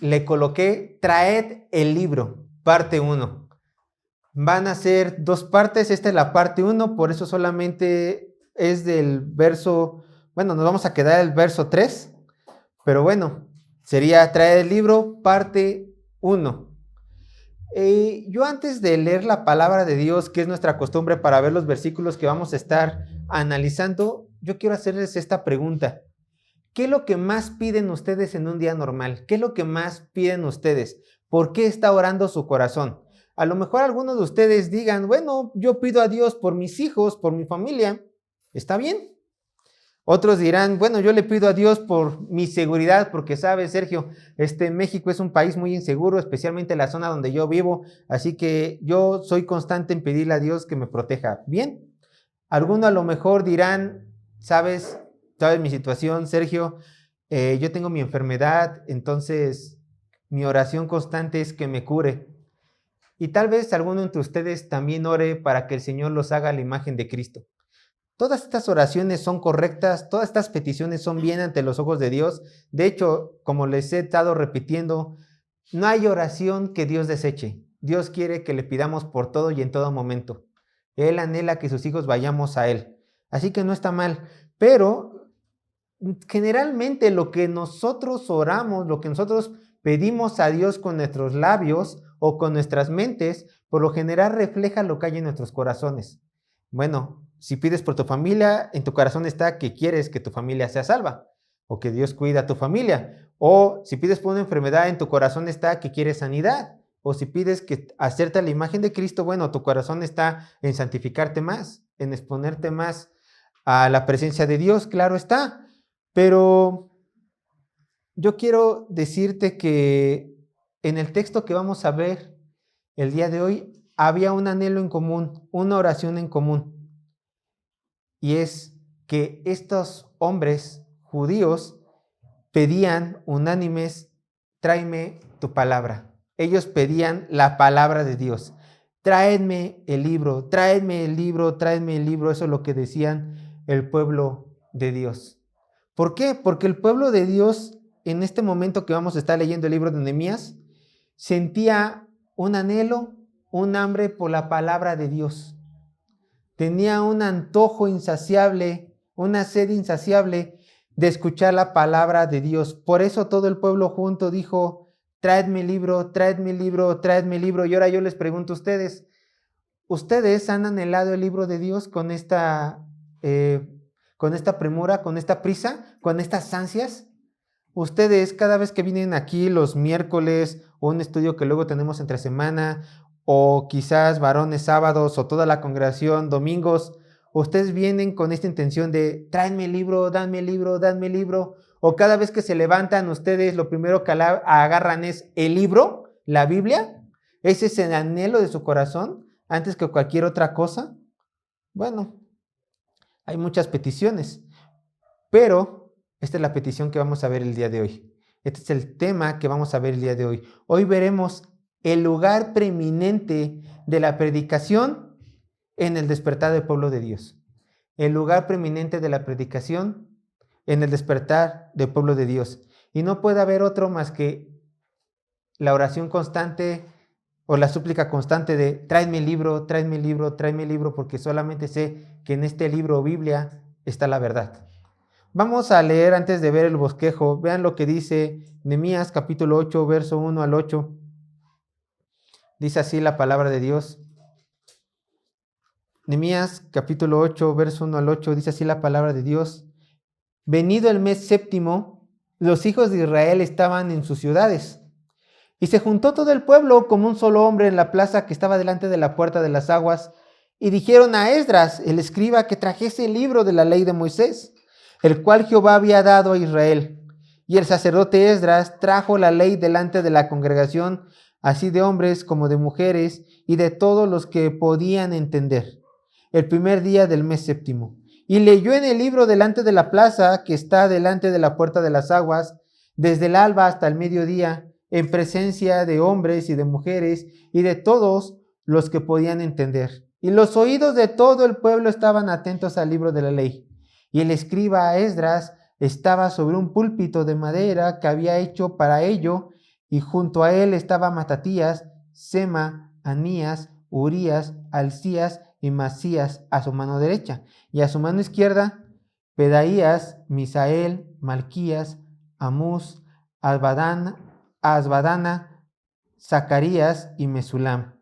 le coloqué traed el libro, parte 1. Van a ser 2 partes, esta es la parte 1, por eso solamente es del verso, bueno, nos vamos a quedar el verso 3, pero bueno, sería traed el libro, parte 1. Yo antes de leer la palabra de Dios, que es nuestra costumbre para ver los versículos que vamos a estar analizando, yo quiero hacerles esta pregunta. ¿Qué es lo que más piden ustedes en un día normal? ¿Qué es lo que más piden ustedes? ¿Por qué está orando su corazón? A lo mejor algunos de ustedes digan, bueno, yo pido a Dios por mis hijos, por mi familia. ¿Está bien? Otros dirán, bueno, yo le pido a Dios por mi seguridad, porque sabes, Sergio, México es un país muy inseguro, especialmente la zona donde yo vivo, así que yo soy constante en pedirle a Dios que me proteja. Bien, algunos a lo mejor dirán, sabes mi situación, Sergio, yo tengo mi enfermedad, entonces mi oración constante es que me cure. Y tal vez alguno entre ustedes también ore para que el Señor los haga a la imagen de Cristo. Todas estas oraciones son correctas, todas estas peticiones son bien ante los ojos de Dios. De hecho, como les he estado repitiendo, no hay oración que Dios deseche. Dios quiere que le pidamos por todo y en todo momento. Él anhela que sus hijos vayamos a Él. Así que no está mal. Pero generalmente lo que nosotros oramos, lo que nosotros pedimos a Dios con nuestros labios o con nuestras mentes, por lo general refleja lo que hay en nuestros corazones. Bueno, si pides por tu familia, en tu corazón está que quieres que tu familia sea salva o que Dios cuida a tu familia. O si pides por una enfermedad, en tu corazón está que quieres sanidad. O si pides que hacerte a la imagen de Cristo, bueno, tu corazón está en santificarte más, en exponerte más a la presencia de Dios, claro está. Pero yo quiero decirte que en el texto que vamos a ver el día de hoy había un anhelo en común, una oración en común. Y es que estos hombres judíos pedían unánimes, tráeme tu palabra. Ellos pedían la palabra de Dios. Tráeme el libro, tráeme el libro, tráeme el libro. Eso es lo que decían el pueblo de Dios. ¿Por qué? Porque el pueblo de Dios, en este momento que vamos a estar leyendo el libro de Nehemías, sentía un anhelo, un hambre por la palabra de Dios. Tenía un antojo insaciable, una sed insaciable de escuchar la palabra de Dios. Por eso todo el pueblo junto dijo, traedme el libro, traedme el libro, traedme el libro. Y ahora yo les pregunto a ustedes, ¿ustedes han anhelado el libro de Dios con esta premura, con esta prisa, con estas ansias? Ustedes cada vez que vienen aquí los miércoles o un estudio que luego tenemos entre semana o quizás varones sábados o toda la congregación domingos, ustedes vienen con esta intención de tráenme el libro, danme el libro, danme el libro, o cada vez que se levantan ustedes lo primero que agarran es el libro, la Biblia. ¿Ese es el anhelo de su corazón antes que cualquier otra cosa? Bueno, hay muchas peticiones, pero esta es la petición que vamos a ver el día de hoy. Este es el tema que vamos a ver el día de hoy. Hoy veremos el lugar preeminente de la predicación en el despertar del pueblo de Dios. El lugar preeminente de la predicación en el despertar del pueblo de Dios. Y no puede haber otro más que la oración constante o la súplica constante de tráeme el libro, tráeme el libro, tráeme el libro, porque solamente sé que en este libro o Biblia está la verdad. Vamos a leer antes de ver el bosquejo. Vean lo que dice Nehemías capítulo 8, verso 1 al 8. Dice así la palabra de Dios. Nehemías capítulo 8, verso 1 al 8, dice así la palabra de Dios. Venido el mes séptimo, los hijos de Israel estaban en sus ciudades. Y se juntó todo el pueblo como un solo hombre en la plaza que estaba delante de la puerta de las aguas. Y dijeron a Esdras, el escriba, que trajese el libro de la ley de Moisés, el cual Jehová había dado a Israel. Y el sacerdote Esdras trajo la ley delante de la congregación, así de hombres como de mujeres, y de todos los que podían entender, el primer día del mes séptimo. Y leyó en el libro delante de la plaza, que está delante de la puerta de las aguas, desde el alba hasta el mediodía, en presencia de hombres y de mujeres, y de todos los que podían entender. Y los oídos de todo el pueblo estaban atentos al libro de la ley. Y el escriba Esdras estaba sobre un púlpito de madera que había hecho para ello, y junto a él estaba Matatías, Sema, Anías, Urías, Alcías y Masías a su mano derecha, y a su mano izquierda Pedaías, Misael, Malquías, Amús, Asbadana, Zacarías y Mesulam.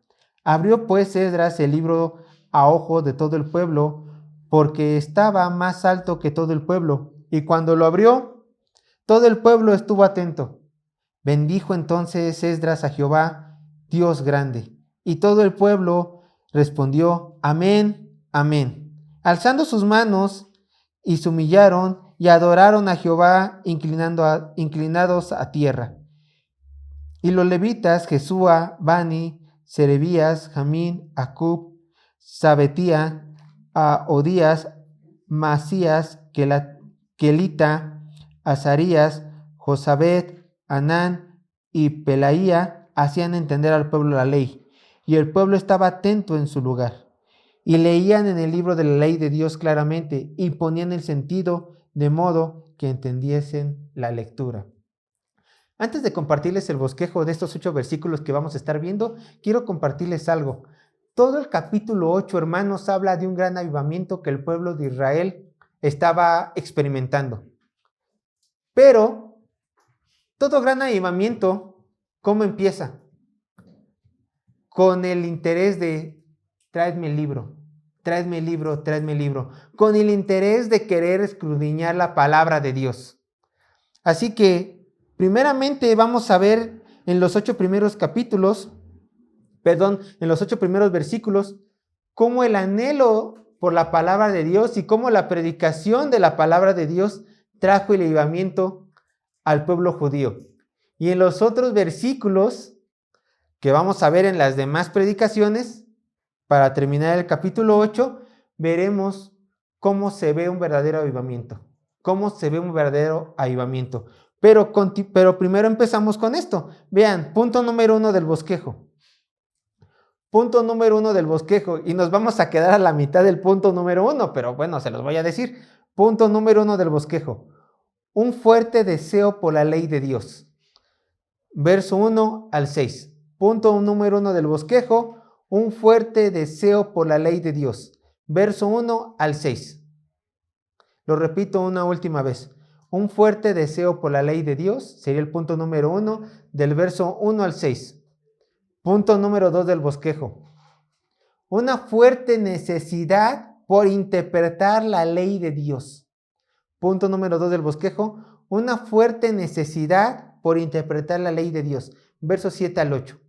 Abrió pues Esdras el libro a ojo de todo el pueblo, porque estaba más alto que todo el pueblo, y cuando lo abrió, todo el pueblo estuvo atento. Bendijo entonces Esdras a Jehová, Dios grande, y todo el pueblo respondió, amén, amén, alzando sus manos, y se humillaron y adoraron a Jehová, inclinados a tierra. Y los levitas, Jesúa, Bani, Serebías, Jamín, Acub, Sabetía, Odías, Masías, Kelita, Azarías, Josabed, Anán y Pelaía hacían entender al pueblo la ley, y el pueblo estaba atento en su lugar. Y leían en el libro de la ley de Dios claramente, y ponían el sentido de modo que entendiesen la lectura. Antes de compartirles el bosquejo de estos 8 versículos que vamos a estar viendo, quiero compartirles algo. Todo el capítulo 8, hermanos, habla de un gran avivamiento que el pueblo de Israel estaba experimentando. Pero todo gran avivamiento, ¿cómo empieza? Con el interés de tráeme el libro, tráeme el libro, tráeme el libro. Con el interés de querer escudriñar la palabra de Dios. Así que primeramente vamos a ver en los 8 primeros en los 8 primeros versículos, cómo el anhelo por la palabra de Dios y cómo la predicación de la palabra de Dios trajo el avivamiento al pueblo judío. Y en los otros versículos que vamos a ver en las demás predicaciones, para terminar el capítulo 8, veremos cómo se ve un verdadero avivamiento. Cómo se ve un verdadero avivamiento. Pero primero empezamos con esto. Vean, punto número 1 del bosquejo. Punto número 1 del bosquejo. Y nos vamos a quedar a la mitad del punto número 1, pero bueno, se los voy a decir. Punto número 1 del bosquejo. Un fuerte deseo por la ley de Dios. Verso 1 al 6. Punto número 1 del bosquejo. Un fuerte deseo por la ley de Dios. Verso 1 al 6. Lo repito una última vez. Un fuerte deseo por la ley de Dios sería el punto número 1 del verso 1 al 6. Punto número 2 del bosquejo. Una fuerte necesidad por interpretar la ley de Dios. Punto número 2 del bosquejo. Una fuerte necesidad por interpretar la ley de Dios. Versos 7 al 8.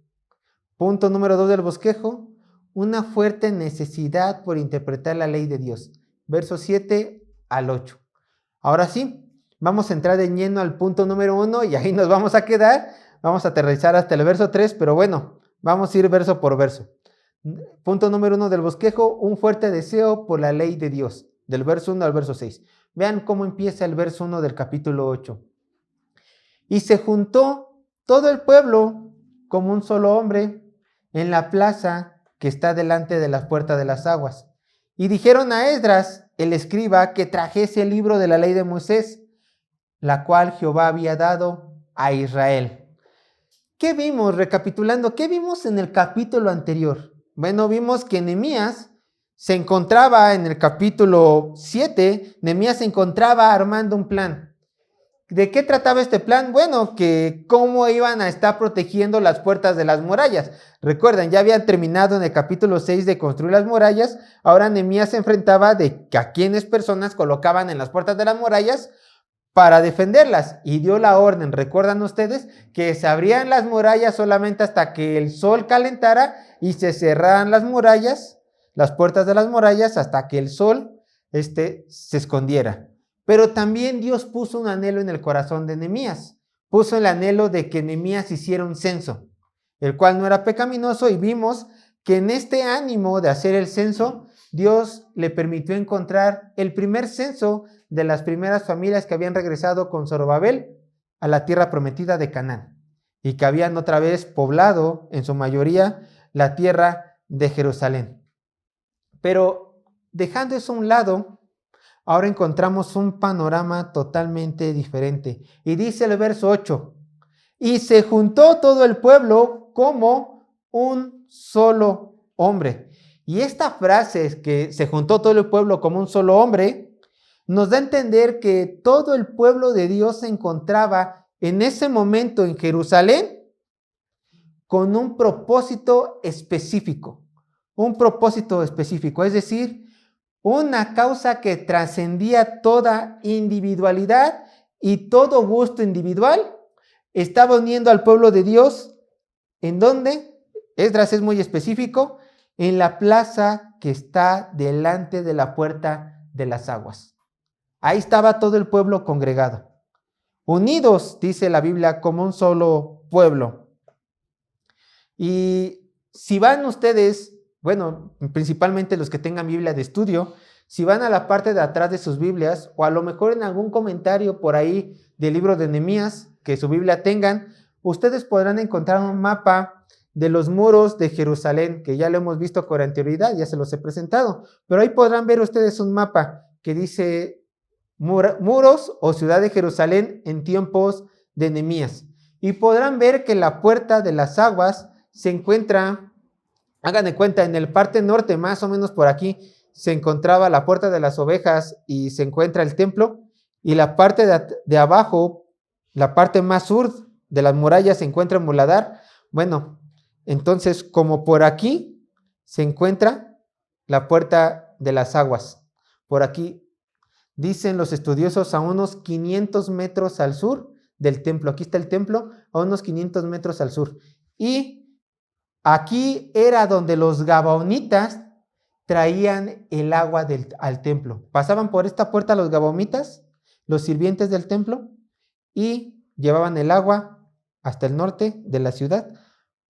Punto número 2 del bosquejo. Una fuerte necesidad por interpretar la ley de Dios. Versos 7 al 8. Ahora sí, vamos a entrar de lleno al punto número 1 y ahí nos vamos a quedar. Vamos a aterrizar hasta el verso 3, pero bueno, vamos a ir verso por verso. Punto número 1 del bosquejo, un fuerte deseo por la ley de Dios, del verso 1 al verso 6. Vean cómo empieza el verso 1 del capítulo 8. Y se juntó todo el pueblo como un solo hombre en la plaza que está delante de la puerta de las aguas. Y dijeron a Esdras, el escriba, que trajese el libro de la ley de Moisés, la cual Jehová había dado a Israel. ¿Qué vimos? Recapitulando, ¿qué vimos en el capítulo anterior? Bueno, vimos que Nehemías se encontraba en el capítulo 7, Nehemías se encontraba armando un plan. ¿De qué trataba este plan? Bueno, que cómo iban a estar protegiendo las puertas de las murallas. Recuerden, ya habían terminado en el capítulo 6 de construir las murallas. Ahora Nehemías se enfrentaba de que a quiénes personas colocaban en las puertas de las murallas para defenderlas. Y dio la orden, recuerdan ustedes, que se abrían las murallas solamente hasta que el sol calentara y se cerraran las murallas, las puertas de las murallas, hasta que el sol se escondiera. Pero también Dios puso un anhelo en el corazón de Nehemías. Puso el anhelo de que Nehemías hiciera un censo, el cual no era pecaminoso, y vimos que en este ánimo de hacer el censo, Dios le permitió encontrar el primer censo de las primeras familias que habían regresado con Zorobabel a la tierra prometida de Canaán y que habían otra vez poblado, en su mayoría, la tierra de Jerusalén. Pero dejando eso a un lado, ahora encontramos un panorama totalmente diferente. Y dice el verso 8, y se juntó todo el pueblo como un solo hombre. Y esta frase es que se juntó todo el pueblo como un solo hombre, nos da a entender que todo el pueblo de Dios se encontraba en ese momento en Jerusalén con un propósito específico, es decir, una causa que trascendía toda individualidad y todo gusto individual, estaba uniendo al pueblo de Dios. ¿En dónde? Esdras es muy específico, en la plaza que está delante de la puerta de las aguas. Ahí estaba todo el pueblo congregado, unidos, dice la Biblia, como un solo pueblo. Y si van ustedes, bueno, principalmente los que tengan Biblia de estudio, si van a la parte de atrás de sus Biblias, o a lo mejor en algún comentario por ahí del libro de Nehemías, que su Biblia tengan, ustedes podrán encontrar un mapa de los muros de Jerusalén, que ya lo hemos visto con anterioridad, ya se los he presentado, pero ahí podrán ver ustedes un mapa que dice muros o ciudad de Jerusalén en tiempos de Nehemías, y podrán ver que la puerta de las aguas se encuentra, hagan de cuenta, en el parte norte, más o menos por aquí, se encontraba la puerta de las ovejas y se encuentra el templo, y la parte de abajo, la parte más sur de las murallas se encuentra en Muladar. Bueno, entonces como por aquí se encuentra la puerta de las aguas, por aquí, dicen los estudiosos, a unos 500 metros al sur del templo. Aquí está el templo, a unos 500 metros al sur. Y aquí era donde los gabaonitas traían el agua al templo. Pasaban por esta puerta los gabaonitas, los sirvientes del templo, y llevaban el agua hasta el norte de la ciudad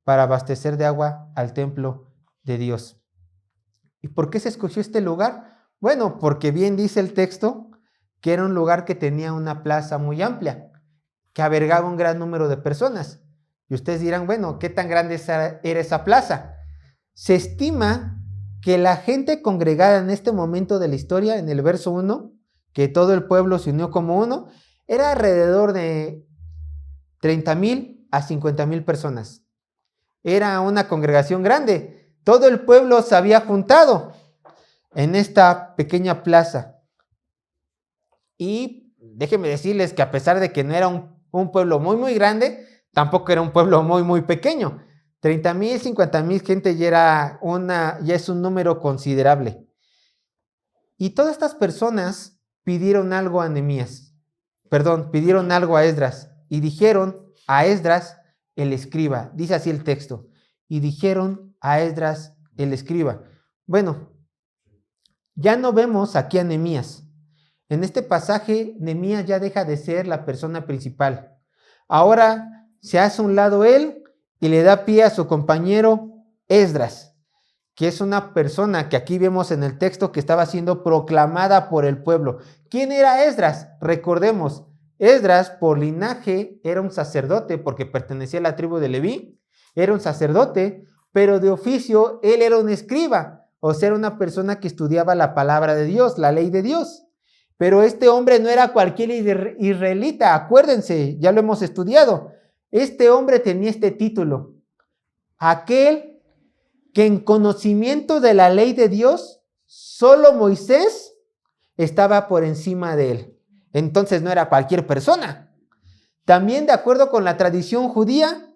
para abastecer de agua al templo de Dios. ¿Y por qué se escogió este lugar? Bueno, porque bien dice el texto que era un lugar que tenía una plaza muy amplia, que albergaba un gran número de personas. Y ustedes dirán, bueno, ¿qué tan grande era esa plaza? Se estima que la gente congregada en este momento de la historia, en el verso 1, que todo el pueblo se unió como uno, era alrededor de 30,000 a 50,000 personas. Era una congregación grande. Todo el pueblo se había juntado en esta pequeña plaza. Y déjenme decirles que a pesar de que no era un pueblo muy, muy grande, tampoco era un pueblo muy, muy pequeño. 30,000, 50,000 gente ya es un número considerable. Y todas estas personas pidieron algo a Nehemías. Pidieron algo a Esdras. Y dijeron a Esdras el escriba. Dice así el texto. Y dijeron a Esdras el escriba. Bueno, ya no vemos aquí a Nehemías. En este pasaje, Nehemías ya deja de ser la persona principal. Ahora se hace a un lado él y le da pie a su compañero Esdras, que es una persona que aquí vemos en el texto que estaba siendo proclamada por el pueblo. ¿Quién era Esdras? Recordemos, Esdras por linaje era un sacerdote porque pertenecía a la tribu de Leví, era un sacerdote, pero de oficio él era un escriba, o sea, era una persona que estudiaba la palabra de Dios, la ley de Dios. Pero este hombre no era cualquier israelita, acuérdense, ya lo hemos estudiado. Este hombre tenía este título, aquel que en conocimiento de la ley de Dios, solo Moisés estaba por encima de él. Entonces no era cualquier persona. También de acuerdo con la tradición judía,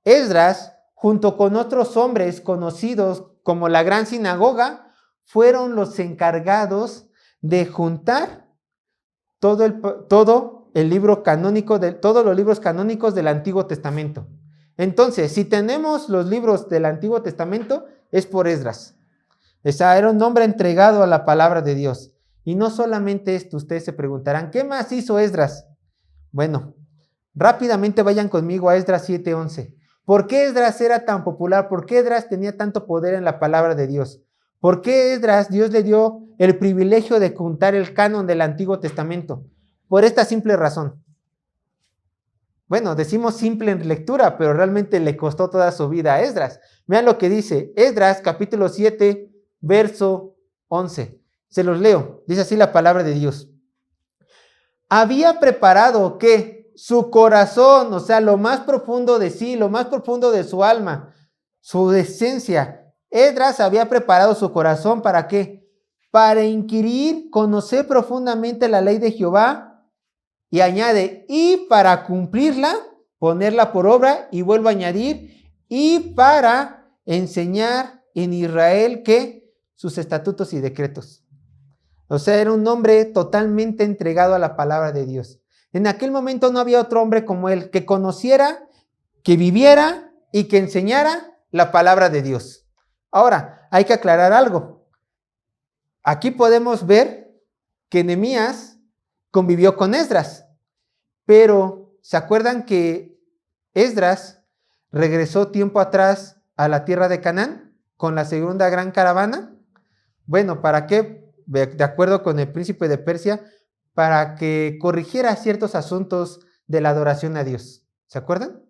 Esdras, junto con otros hombres conocidos como la Gran Sinagoga, fueron los encargados de juntar todo el libro canónico, todos los libros canónicos del Antiguo Testamento. Entonces, si tenemos los libros del Antiguo Testamento, es por Esdras. Era un hombre entregado a la palabra de Dios. Y no solamente esto, ustedes se preguntarán, ¿qué más hizo Esdras? Bueno, rápidamente vayan conmigo a Esdras 7:11. ¿Por qué Esdras era tan popular? ¿Por qué Esdras tenía tanto poder en la palabra de Dios? ¿Por qué Esdras Dios le dio el privilegio de juntar el canon del Antiguo Testamento? Por esta simple razón. Bueno, decimos simple en lectura, pero realmente le costó toda su vida a Esdras. Vean lo que dice Esdras, capítulo 7, verso 11. Se los leo. Dice así la palabra de Dios. Había preparado, ¿qué? su corazón, o sea, lo más profundo de sí, lo más profundo de su alma, su esencia. Esdras había preparado su corazón ¿para qué? Para inquirir, conocer profundamente la ley de Jehová, y añade, y para cumplirla, ponerla por obra, y vuelvo a añadir, y para enseñar en Israel que sus estatutos y decretos. O sea, era un hombre totalmente entregado a la palabra de Dios. En aquel momento no había otro hombre como él que conociera, que viviera y que enseñara la palabra de Dios. Ahora, hay que aclarar algo. Aquí podemos ver que Nehemías convivió con Esdras, pero ¿se acuerdan que Esdras regresó tiempo atrás a la tierra de Canaán con la segunda gran caravana? Bueno, ¿para qué? De acuerdo con el príncipe de Persia, para que corrigiera ciertos asuntos de la adoración a Dios. ¿Se acuerdan?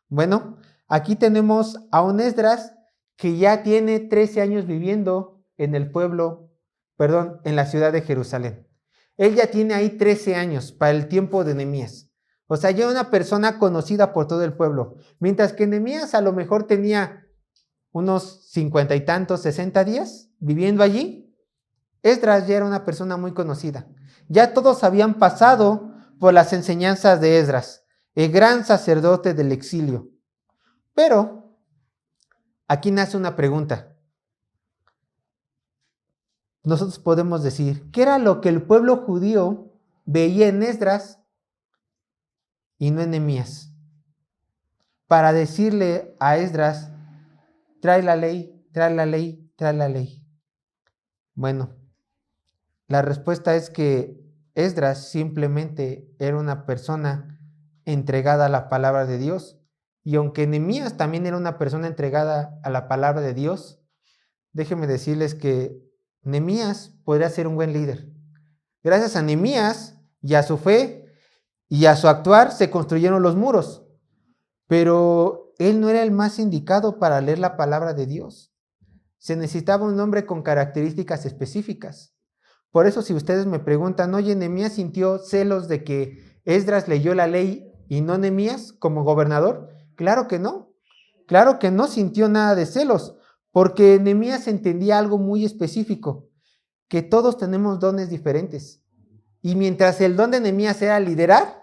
Bueno, aquí tenemos a un Esdras que ya tiene 13 años viviendo en el pueblo, en la ciudad de Jerusalén. Él ya tiene ahí 13 años para el tiempo de Nehemías. O sea, ya una persona conocida por todo el pueblo. Mientras que Nehemías a lo mejor tenía unos 50 y tantos, 60 días viviendo allí, Esdras ya era una persona muy conocida. Ya todos habían pasado por las enseñanzas de Esdras, el gran sacerdote del exilio. Pero aquí nace una pregunta. Nosotros podemos decir, ¿qué era lo que el pueblo judío veía en Esdras y no en Nehemías? Para decirle a Esdras, trae la ley, trae la ley, trae la ley. Bueno, la respuesta es que Esdras simplemente era una persona entregada a la palabra de Dios. Y aunque Nehemías también era una persona entregada a la palabra de Dios, déjenme decirles que Nehemías podría ser un buen líder. Gracias a Nehemías y a su fe y a su actuar se construyeron los muros. Pero él no era el más indicado para leer la palabra de Dios. Se necesitaba un hombre con características específicas. Por eso, si ustedes me preguntan, oye, ¿Nehemías sintió celos de que Esdras leyó la ley y no Nehemías como gobernador? Claro que no. Claro que no sintió nada de celos, porque Nehemías entendía algo muy específico, que todos tenemos dones diferentes. Y mientras el don de Nehemías era liderar,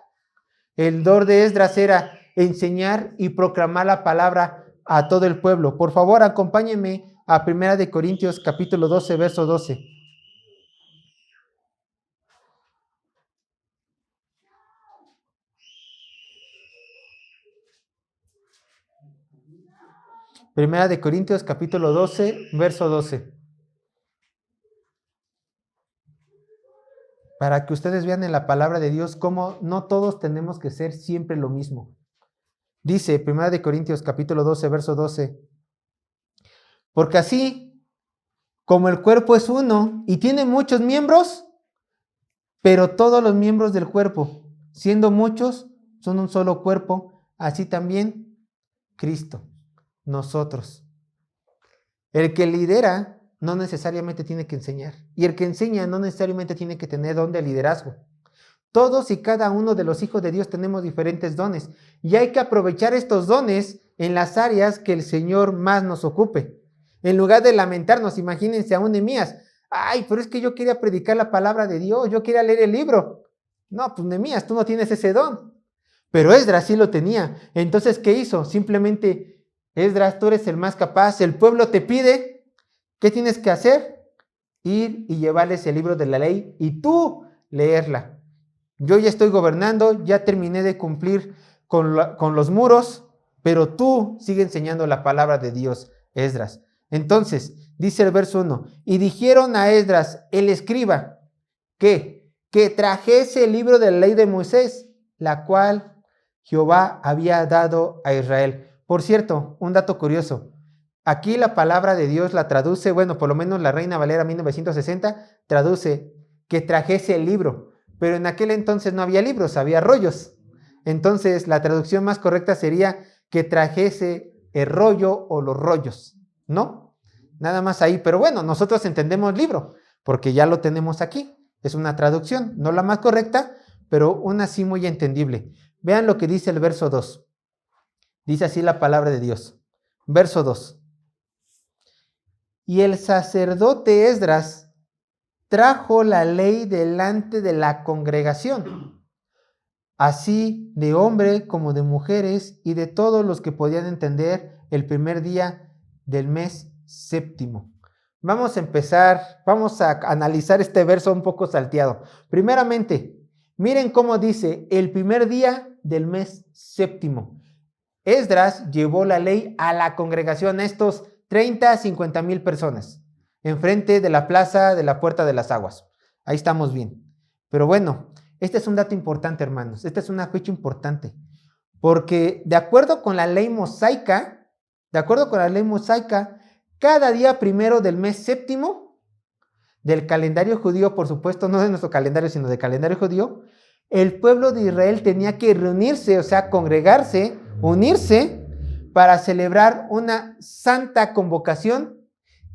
el don de Esdras era enseñar y proclamar la palabra a todo el pueblo. Por favor, acompáñenme a 1 Corintios capítulo 12, verso 12. Primera de Corintios capítulo 12, verso 12. Para que ustedes vean en la palabra de Dios cómo no todos tenemos que ser siempre lo mismo. Dice Primera de Corintios capítulo 12, verso 12. Porque así como el cuerpo es uno y tiene muchos miembros, pero todos los miembros del cuerpo, siendo muchos, son un solo cuerpo, así también Cristo, nosotros. El que lidera no necesariamente tiene que enseñar. Y el que enseña no necesariamente tiene que tener don de liderazgo. Todos y cada uno de los hijos de Dios tenemos diferentes dones. Y hay que aprovechar estos dones en las áreas que el Señor más nos ocupe. En lugar de lamentarnos, imagínense a un Nehemías. Ay, pero es que yo quería predicar la palabra de Dios, yo quería leer el libro. No, pues Nehemías, tú no tienes ese don. Pero Esdras sí lo tenía. Entonces, ¿qué hizo? Simplemente, Esdras, tú eres el más capaz. El pueblo te pide, ¿qué tienes que hacer? Ir y llevarles el libro de la ley y tú leerla. Yo ya estoy gobernando, ya terminé de cumplir con los muros, pero tú sigue enseñando la palabra de Dios, Esdras. Entonces, dice el verso 1, y dijeron a Esdras, el escriba, que trajese el libro de la ley de Moisés, la cual Jehová había dado a Israel. Por cierto, un dato curioso. Aquí la palabra de Dios la traduce, bueno, por lo menos la Reina Valera 1960 traduce que trajese el libro, pero en aquel entonces no había libros, había rollos. Entonces la traducción más correcta sería que trajese el rollo o los rollos, ¿no? Nada más ahí, pero bueno, nosotros entendemos libro, porque ya lo tenemos aquí. Es una traducción, no la más correcta, pero una sí muy entendible. Vean lo que dice el verso 2. Dice así la palabra de Dios. Verso 2. Y el sacerdote Esdras trajo la ley delante de la congregación, así de hombre como de mujeres y de todos los que podían entender el primer día del mes séptimo. Vamos a empezar, vamos a analizar este verso un poco salteado. Primeramente, miren cómo dice el primer día del mes séptimo. Esdras llevó la ley a la congregación, a estos 30 a 50 mil personas, enfrente de la plaza de la Puerta de las Aguas. Ahí estamos bien. Pero bueno, este es un dato importante, hermanos. Esta es una fecha importante. Porque de acuerdo con la ley mosaica, cada día primero del mes séptimo del calendario judío, por supuesto, no de nuestro calendario, sino del calendario judío, el pueblo de Israel tenía que reunirse, o sea, congregarse, unirse para celebrar una santa convocación.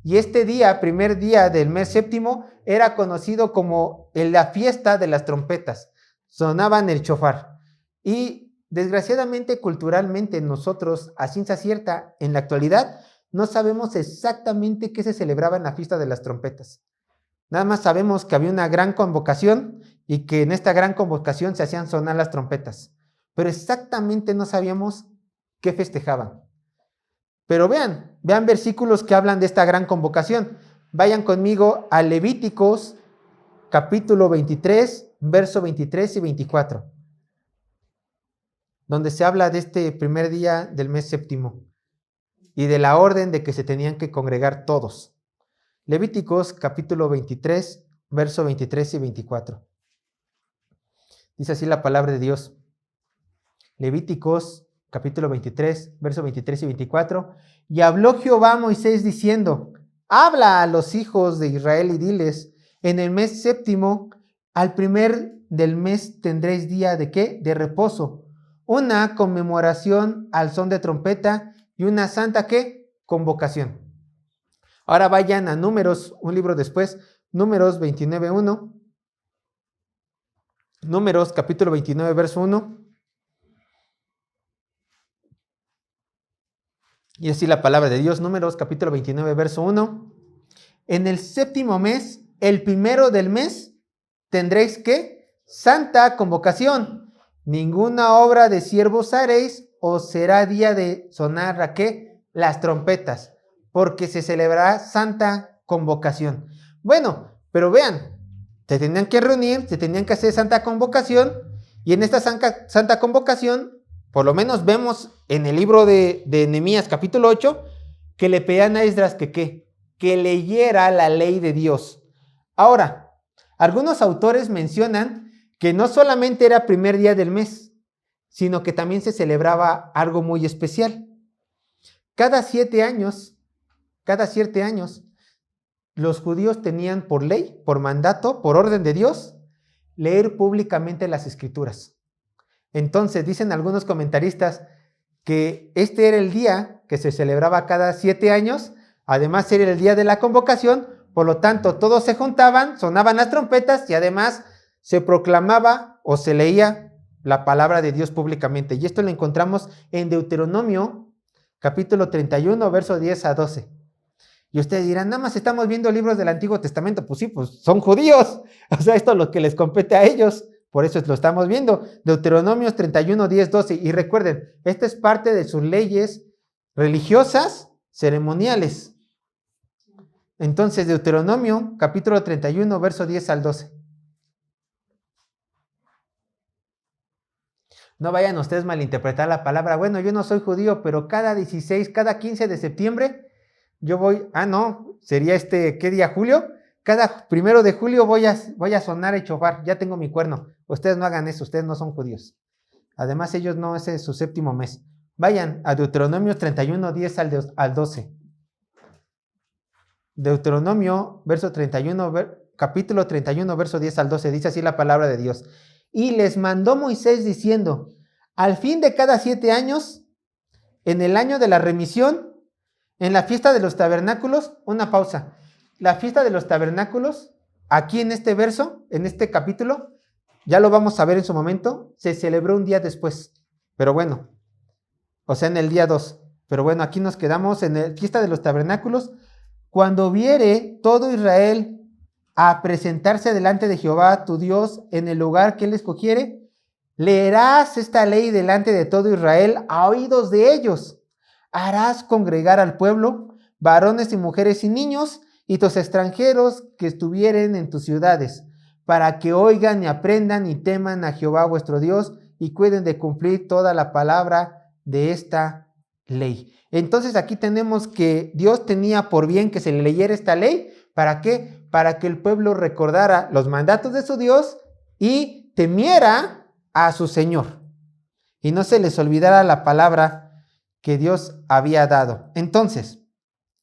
Y este día, primer día del mes séptimo, era conocido como la fiesta de las trompetas. Sonaban el shofar. Y desgraciadamente, culturalmente, nosotros, a ciencia cierta, en la actualidad, no sabemos exactamente qué se celebraba en la fiesta de las trompetas. Nada más sabemos que había una gran convocación y que en esta gran convocación se hacían sonar las trompetas. Pero exactamente no sabíamos qué festejaban. Pero vean versículos que hablan de esta gran convocación. Vayan conmigo a Levíticos, capítulo 23, verso 23 y 24, donde se habla de este primer día del mes séptimo y de la orden de que se tenían que congregar todos. Levíticos, capítulo 23, verso 23 y 24. Dice así la palabra de Dios. Levíticos, capítulo 23, verso 23 y 24. Y habló Jehová a Moisés diciendo: habla a los hijos de Israel y diles: en el mes séptimo, al primer del mes tendréis día ¿de qué? De reposo, una conmemoración al son de trompeta y una santa ¿qué? Convocación. Ahora vayan a Números, un libro después, Números 29:1. Números, capítulo 29, verso 1. Y así la palabra de Dios, Números, capítulo 29, verso 1. En el séptimo mes, el primero del mes, tendréis ¿qué? Santa convocación. Ninguna obra de siervos haréis, o será día de sonar ¿a qué? Las trompetas, porque se celebrará santa convocación. Bueno, pero vean, se tenían que reunir, se tenían que hacer santa convocación, y en esta santa convocación, por lo menos vemos en el libro de Nehemías capítulo 8, que le pedían a Esdras que leyera la ley de Dios. Ahora, algunos autores mencionan que no solamente era primer día del mes, sino que también se celebraba algo muy especial. Cada 7 años, los judíos tenían por ley, por mandato, por orden de Dios, leer públicamente las escrituras. Entonces, dicen algunos comentaristas que este era el día que se celebraba cada 7 años, además era el día de la convocación, por lo tanto todos se juntaban, sonaban las trompetas y además se proclamaba o se leía la palabra de Dios públicamente. Y esto lo encontramos en Deuteronomio, capítulo 31, verso 10 a 12. Y ustedes dirán, nada más estamos viendo libros del Antiguo Testamento. Pues sí, pues son judíos. O sea, esto es lo que les compete a ellos. Por eso lo estamos viendo. Deuteronomios 31, 10, 12. Y recuerden, esta es parte de sus leyes religiosas, ceremoniales. Entonces, Deuteronomio, capítulo 31, verso 10 al 12. No vayan ustedes a malinterpretar la palabra. Bueno, yo no soy judío, pero cada 15 de septiembre, yo voy, no, sería ¿qué día? ¿Julio? Cada 1 de julio voy a sonar el shofar, ya tengo mi cuerno. Ustedes no hagan eso, ustedes no son judíos. Además, ellos no, ese es su séptimo mes. Vayan a Deuteronomio 31, 10 al 12. Deuteronomio, capítulo 31, verso 10 al 12, dice así la palabra de Dios. Y les mandó Moisés diciendo: al fin de cada 7 años, en el año de la remisión, en la fiesta de los tabernáculos, una pausa. La fiesta de los tabernáculos, aquí en este verso, en este capítulo, ya lo vamos a ver en su momento, se celebró un día después, pero bueno, o sea, en el día 2. Pero bueno, aquí nos quedamos en la fiesta de los tabernáculos. Cuando viere todo Israel a presentarse delante de Jehová tu Dios en el lugar que él escogiere, leerás esta ley delante de todo Israel a oídos de ellos. Harás congregar al pueblo, varones y mujeres y niños, y tus extranjeros que estuvieren en tus ciudades, para que oigan y aprendan y teman a Jehová vuestro Dios y cuiden de cumplir toda la palabra de esta ley. Entonces aquí tenemos que Dios tenía por bien que se le leyera esta ley. ¿Para qué? Para que el pueblo recordara los mandatos de su Dios y temiera a su Señor. Y no se les olvidara la palabra que Dios había dado. Entonces,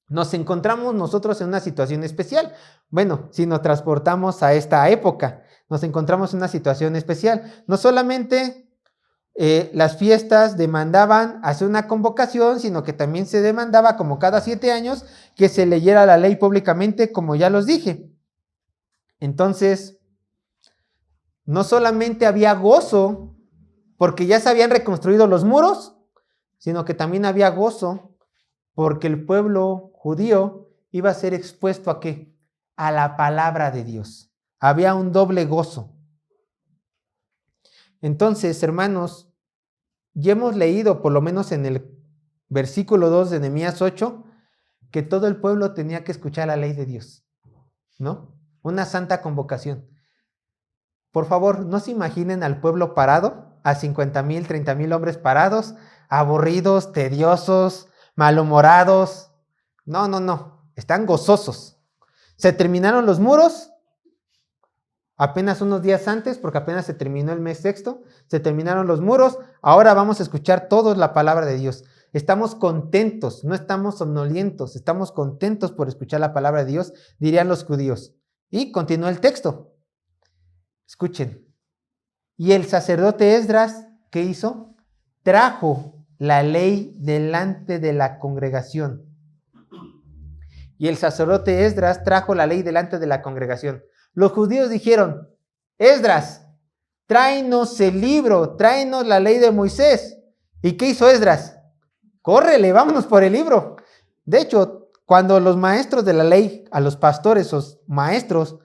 nos encontramos nosotros en una situación especial. Bueno, si nos transportamos a esta época, nos encontramos en una situación especial. No solamente las fiestas demandaban hacer una convocación, sino que también se demandaba, como cada 7 años, que se leyera la ley públicamente, como ya los dije. Entonces, no solamente había gozo, porque ya se habían reconstruido los muros, sino que también había gozo, porque el pueblo judío iba a ser expuesto ¿a qué? A la palabra de Dios. Había un doble gozo. Entonces, hermanos, ya hemos leído, por lo menos en el versículo 2 de Nehemías 8, que todo el pueblo tenía que escuchar la ley de Dios, ¿no? Una santa convocación. Por favor, no se imaginen al pueblo parado, a 50,000, 30,000 hombres parados, aburridos, tediosos, malhumorados. No, no, no, están gozosos. Se terminaron los muros apenas unos días antes, porque apenas se terminó el mes sexto, se terminaron los muros, ahora vamos a escuchar todos la palabra de Dios. Estamos contentos, no estamos somnolientos, estamos contentos por escuchar la palabra de Dios, dirían los judíos. Y continúa el texto. Escuchen. Y el sacerdote Esdras, ¿qué hizo? Trajo la ley delante de la congregación. Y el sacerdote Esdras trajo la ley delante de la congregación. Los judíos dijeron: Esdras, tráenos el libro, tráenos la ley de Moisés. ¿Y qué hizo Esdras? Córrele, vámonos por el libro. De hecho, cuando los maestros de la ley, a los pastores o maestros,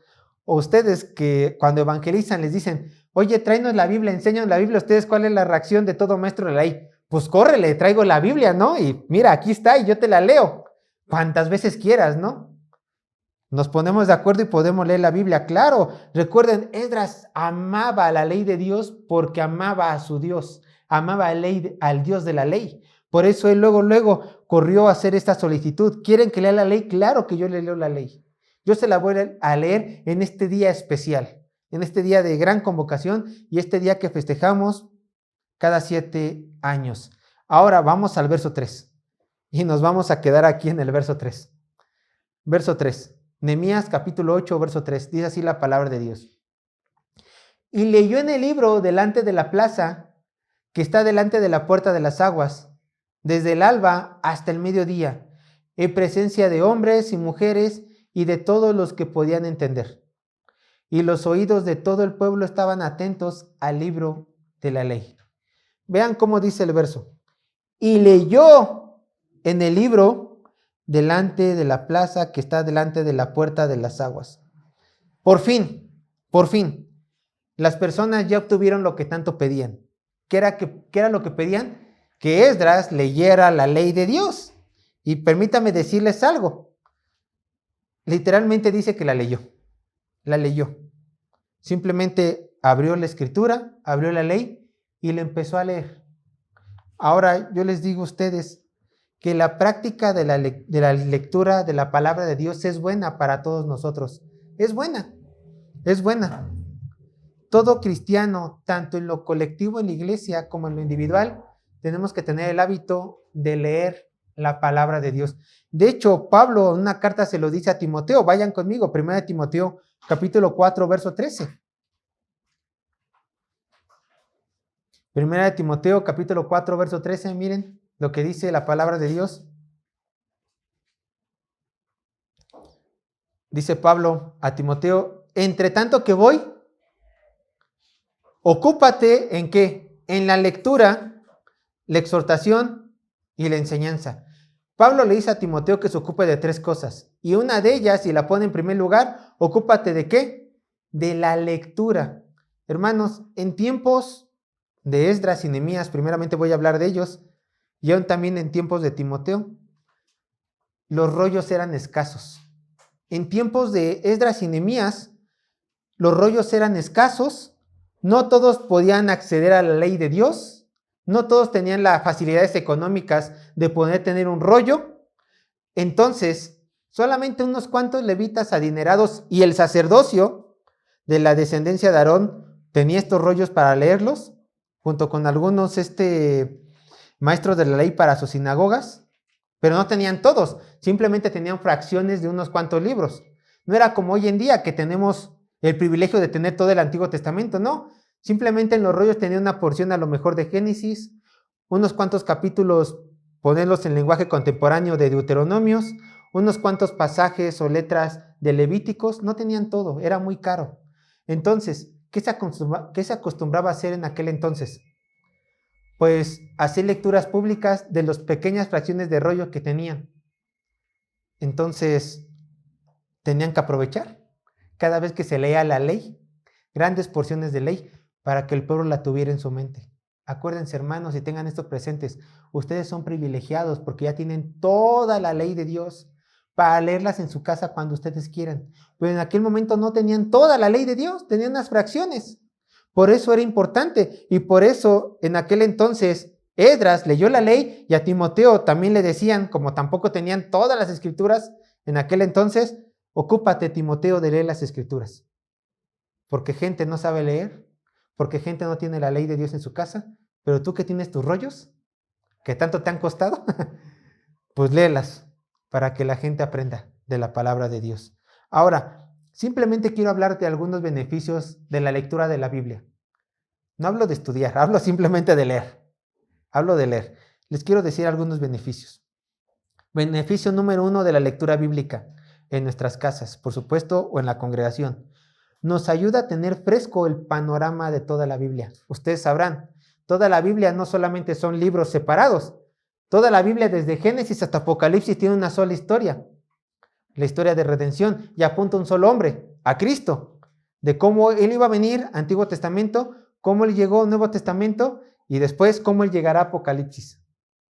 o ustedes que cuando evangelizan les dicen: oye, tráenos la Biblia, enséñanos la Biblia, ¿ustedes cuál es la reacción de todo maestro de la ley? Pues córrele, traigo la Biblia, ¿no? Y mira, aquí está y yo te la leo cuantas veces quieras, ¿no? Nos ponemos de acuerdo y podemos leer la Biblia. Claro, recuerden, Esdras amaba la ley de Dios porque amaba a su Dios, amaba al Dios de la ley. Por eso él luego corrió a hacer esta solicitud. ¿Quieren que lea la ley? Claro que yo le leo la ley. Yo se la voy a leer en este día especial, en este día de gran convocación y este día que festejamos cada 7 años. Ahora vamos al verso 3 y nos vamos a quedar aquí en el verso 3. Verso 3. Nehemías capítulo 8, verso 3. Dice así la palabra de Dios. Y leyó en el libro delante de la plaza que está delante de la puerta de las aguas, desde el alba hasta el mediodía, en presencia de hombres y mujeres y de todos los que podían entender. Y los oídos de todo el pueblo estaban atentos al libro de la ley. Vean cómo dice el verso. Y leyó en el libro delante de la plaza que está delante de la puerta de las aguas. Por fin, las personas ya obtuvieron lo que tanto pedían. ¿Qué era lo que pedían? Que Esdras leyera la ley de Dios. Y permítame decirles algo. Literalmente dice que la leyó. La leyó. Simplemente abrió la escritura, abrió la ley y la empezó a leer. Ahora yo les digo a ustedes que la práctica de la lectura de la palabra de Dios es buena para todos nosotros. Es buena, es buena. Todo cristiano, tanto en lo colectivo en la iglesia como en lo individual, tenemos que tener el hábito de leer la palabra de Dios. De hecho, Pablo en una carta se lo dice a Timoteo. Vayan conmigo, 1 Timoteo capítulo 4, verso 13. 1 Timoteo capítulo 4, verso 13, miren lo que dice la palabra de Dios. Dice Pablo a Timoteo: entre tanto que voy, Ocúpate ¿en qué? En la lectura, la exhortación y la enseñanza. Pablo le dice a Timoteo que se ocupe de 3 cosas. Y una de ellas, si la pone en primer lugar, ocúpate ¿de qué? De la lectura. Hermanos, en tiempos de Esdras y Nehemías, primeramente voy a hablar de ellos, y aún también en tiempos de Timoteo, los rollos eran escasos. En tiempos de Esdras y Nehemías, los rollos eran escasos, no todos podían acceder a la ley de Dios, no todos tenían las facilidades económicas de poder tener un rollo. Entonces, solamente unos cuantos levitas adinerados y el sacerdocio de la descendencia de Aarón tenía estos rollos para leerlos, junto con algunos maestros de la ley para sus sinagogas, pero no tenían todos, simplemente tenían fracciones de unos cuantos libros. No era como hoy en día que tenemos el privilegio de tener todo el Antiguo Testamento, no. Simplemente en los rollos tenía una porción a lo mejor de Génesis, unos cuantos capítulos, ponerlos en lenguaje contemporáneo de Deuteronomios, unos cuantos pasajes o letras de Levíticos, no tenían todo, era muy caro. Entonces, ¿qué se acostumbraba a hacer en aquel entonces? Pues hacer lecturas públicas de las pequeñas fracciones de rollo que tenían. Entonces, tenían que aprovechar cada vez que se leía la ley, grandes porciones de ley, para que el pueblo la tuviera en su mente. Acuérdense, hermanos, y tengan esto presentes, ustedes son privilegiados porque ya tienen toda la ley de Dios para leerlas en su casa cuando ustedes quieran. Pero en aquel momento no tenían toda la ley de Dios, tenían unas fracciones. Por eso era importante y por eso en aquel entonces Esdras leyó la ley y a Timoteo también le decían, como tampoco tenían todas las escrituras en aquel entonces, ocúpate, Timoteo, de leer las escrituras. Porque gente no sabe leer, porque gente no tiene la ley de Dios en su casa, pero tú que tienes tus rollos, que tanto te han costado, pues léelas para que la gente aprenda de la palabra de Dios. Ahora, simplemente quiero hablarte de algunos beneficios de la lectura de la Biblia. No hablo de estudiar, hablo simplemente de leer. Hablo de leer. Les quiero decir algunos beneficios. Beneficio número 1 de la lectura bíblica en nuestras casas, por supuesto, o en la congregación. Nos ayuda a tener fresco el panorama de toda la Biblia. Ustedes sabrán, toda la Biblia no solamente son libros separados. Toda la Biblia, desde Génesis hasta Apocalipsis, tiene una sola historia. La historia de redención, y apunta a un solo hombre, a Cristo, de cómo Él iba a venir, Antiguo Testamento, cómo Él llegó al Nuevo Testamento, y después cómo Él llegará a Apocalipsis,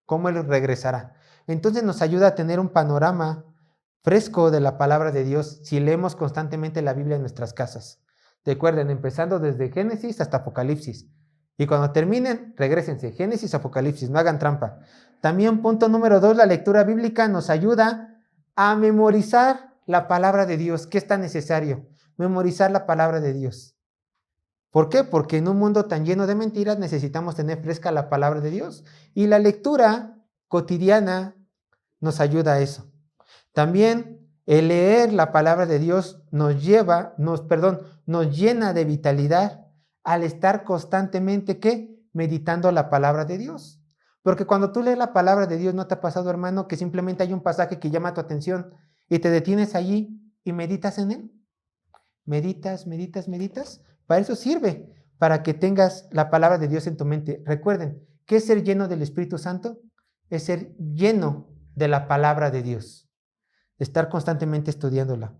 cómo Él regresará. Entonces nos ayuda a tener un panorama fresco de la palabra de Dios si leemos constantemente la Biblia en nuestras casas. Recuerden, empezando desde Génesis hasta Apocalipsis. Y cuando terminen, regrésense. Génesis, Apocalipsis, no hagan trampa. También punto número 2, la lectura bíblica nos ayuda a memorizar la palabra de Dios, que es tan necesario, memorizar la palabra de Dios. ¿Por qué? Porque en un mundo tan lleno de mentiras necesitamos tener fresca la palabra de Dios. Y la lectura cotidiana nos ayuda a eso. También el leer la palabra de Dios nos llena de vitalidad al estar constantemente, ¿qué? Meditando la palabra de Dios. Porque cuando tú lees la palabra de Dios, ¿no te ha pasado, hermano, que simplemente hay un pasaje que llama tu atención y te detienes allí y meditas en él? Meditas. Para eso sirve, para que tengas la palabra de Dios en tu mente. Recuerden, ¿qué es ser lleno del Espíritu Santo? Es ser lleno de la palabra de Dios, estar constantemente estudiándola.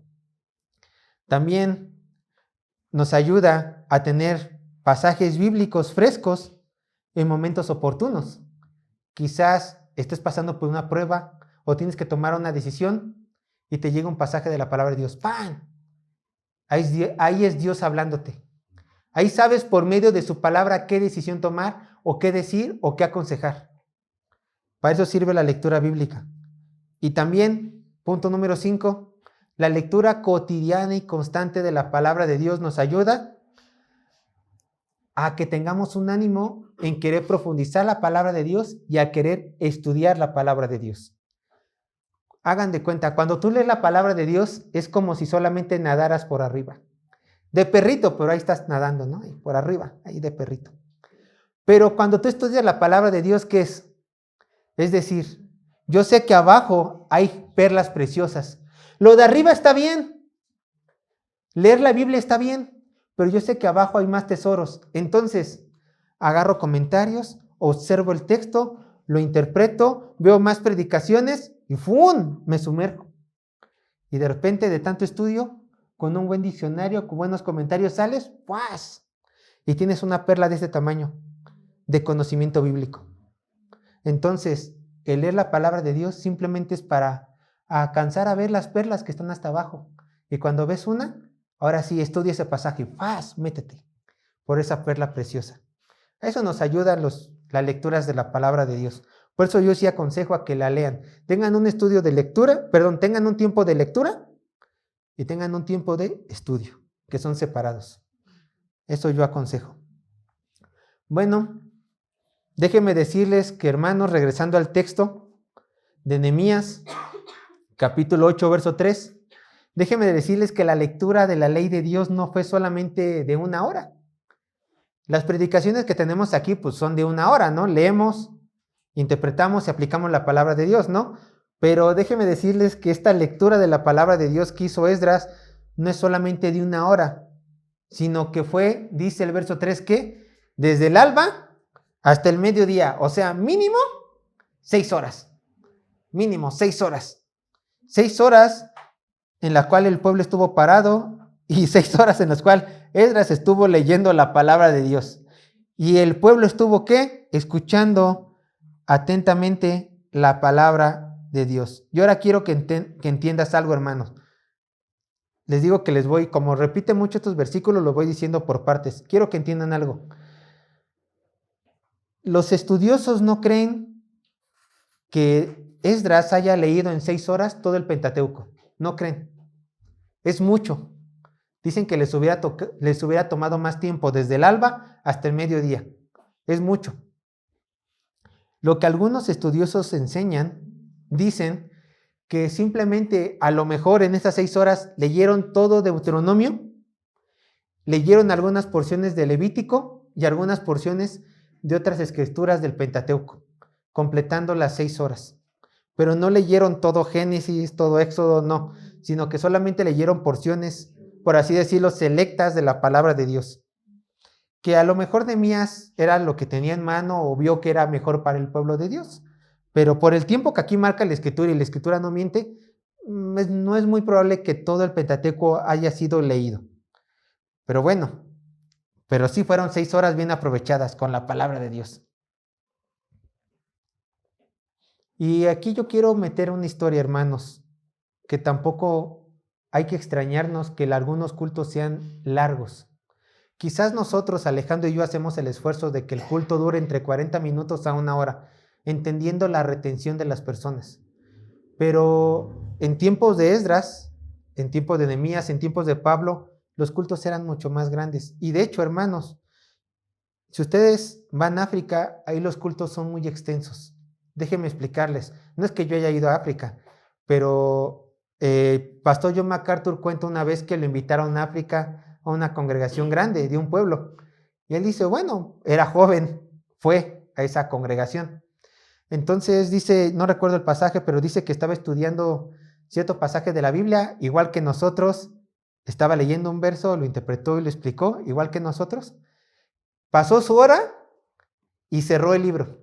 También nos ayuda a tener pasajes bíblicos frescos en momentos oportunos. Quizás estés pasando por una prueba o tienes que tomar una decisión y te llega un pasaje de la palabra de Dios. ¡Pam! Ahí es Dios hablándote. Ahí sabes por medio de su palabra qué decisión tomar o qué decir o qué aconsejar. Para eso sirve la lectura bíblica. Y también, punto número 5, la lectura cotidiana y constante de la palabra de Dios nos ayuda a que tengamos un ánimo en querer profundizar la palabra de Dios y a querer estudiar la palabra de Dios. Hagan de cuenta, cuando tú lees la palabra de Dios es como si solamente nadaras por arriba. De perrito, pero ahí estás nadando, ¿no? Por arriba, ahí de perrito. Pero cuando tú estudias la palabra de Dios, ¿qué es? Es decir, yo sé que abajo hay perlas preciosas. Lo de arriba está bien. Leer la Biblia está bien. pero yo sé que abajo hay más tesoros. Entonces, agarro comentarios, observo el texto, lo interpreto, veo más predicaciones y ¡fum! Me sumerjo. Y de repente, de tanto estudio, con un buen diccionario, con buenos comentarios, sales, ¡puas! Y tienes una perla de este tamaño, de conocimiento bíblico. Entonces, el leer la palabra de Dios simplemente es para alcanzar a ver las perlas que están hasta abajo. Y cuando ves una, ahora sí, estudia ese pasaje, ¡paz! Métete por esa perla preciosa. A eso nos ayudan las lecturas de la palabra de Dios. Por eso yo sí aconsejo a que la lean. Tengan un estudio de lectura, tengan un tiempo de lectura y tengan un tiempo de estudio, que son separados. Eso yo aconsejo. Bueno, déjenme decirles que, hermanos, regresando al texto de Nehemías, capítulo 8, verso 3, déjenme decirles que la lectura de la ley de Dios no fue solamente de una hora. Las predicaciones que tenemos aquí pues son de una hora, ¿no? Leemos, interpretamos y aplicamos la palabra de Dios, ¿no? Pero déjenme decirles que esta lectura de la palabra de Dios que hizo Esdras no es solamente de una hora, sino que fue, dice el verso 3, que desde el alba hasta el mediodía, o sea, mínimo 6 horas. Mínimo 6 horas. 6 horas en las cuales el pueblo estuvo parado y 6 horas en las cuales Esdras estuvo leyendo la palabra de Dios. Y el pueblo estuvo, ¿qué? Escuchando atentamente la palabra de Dios. Y ahora quiero que entiendas algo, hermanos. Les digo que les voy, como repite mucho estos versículos, los voy diciendo por partes. Quiero que entiendan algo. Los estudiosos no creen que Esdras haya leído en 6 horas todo el Pentateuco. No creen. Es mucho. Dicen que les hubiera tomado más tiempo desde el alba hasta el mediodía. Es mucho. Lo que algunos estudiosos enseñan, dicen que simplemente a lo mejor en esas 6 horas leyeron todo Deuteronomio, leyeron algunas porciones de Levítico y algunas porciones de otras escrituras del Pentateuco, completando las 6 horas. Pero no leyeron todo Génesis, todo Éxodo, no, sino que solamente leyeron porciones, por así decirlo, selectas de la palabra de Dios. Que a lo mejor Nehemías era lo que tenía en mano o vio que era mejor para el pueblo de Dios. Pero por el tiempo que aquí marca la Escritura y la Escritura no miente, no es muy probable que todo el Pentateuco haya sido leído. Pero bueno, pero sí fueron 6 horas bien aprovechadas con la palabra de Dios. Y aquí yo quiero meter una historia, hermanos, que tampoco hay que extrañarnos que algunos cultos sean largos. Quizás nosotros, Alejandro y yo, hacemos el esfuerzo de que el culto dure entre 40 minutos a 1 hora, entendiendo la retención de las personas. Pero en tiempos de Esdras, en tiempos de Nehemías, en tiempos de Pablo, los cultos eran mucho más grandes. Y de hecho, hermanos, si ustedes van a África, ahí los cultos son muy extensos. Déjenme explicarles. No es que yo haya ido a África, pero Pastor John MacArthur cuenta una vez que lo invitaron a África a una congregación grande de un pueblo. Y él dice, bueno, era joven, fue a esa congregación. Entonces dice, no recuerdo el pasaje, pero dice que estaba estudiando cierto pasaje de la Biblia, igual que nosotros, estaba leyendo un verso, lo interpretó y lo explicó, igual que nosotros. Pasó su hora y cerró el libro.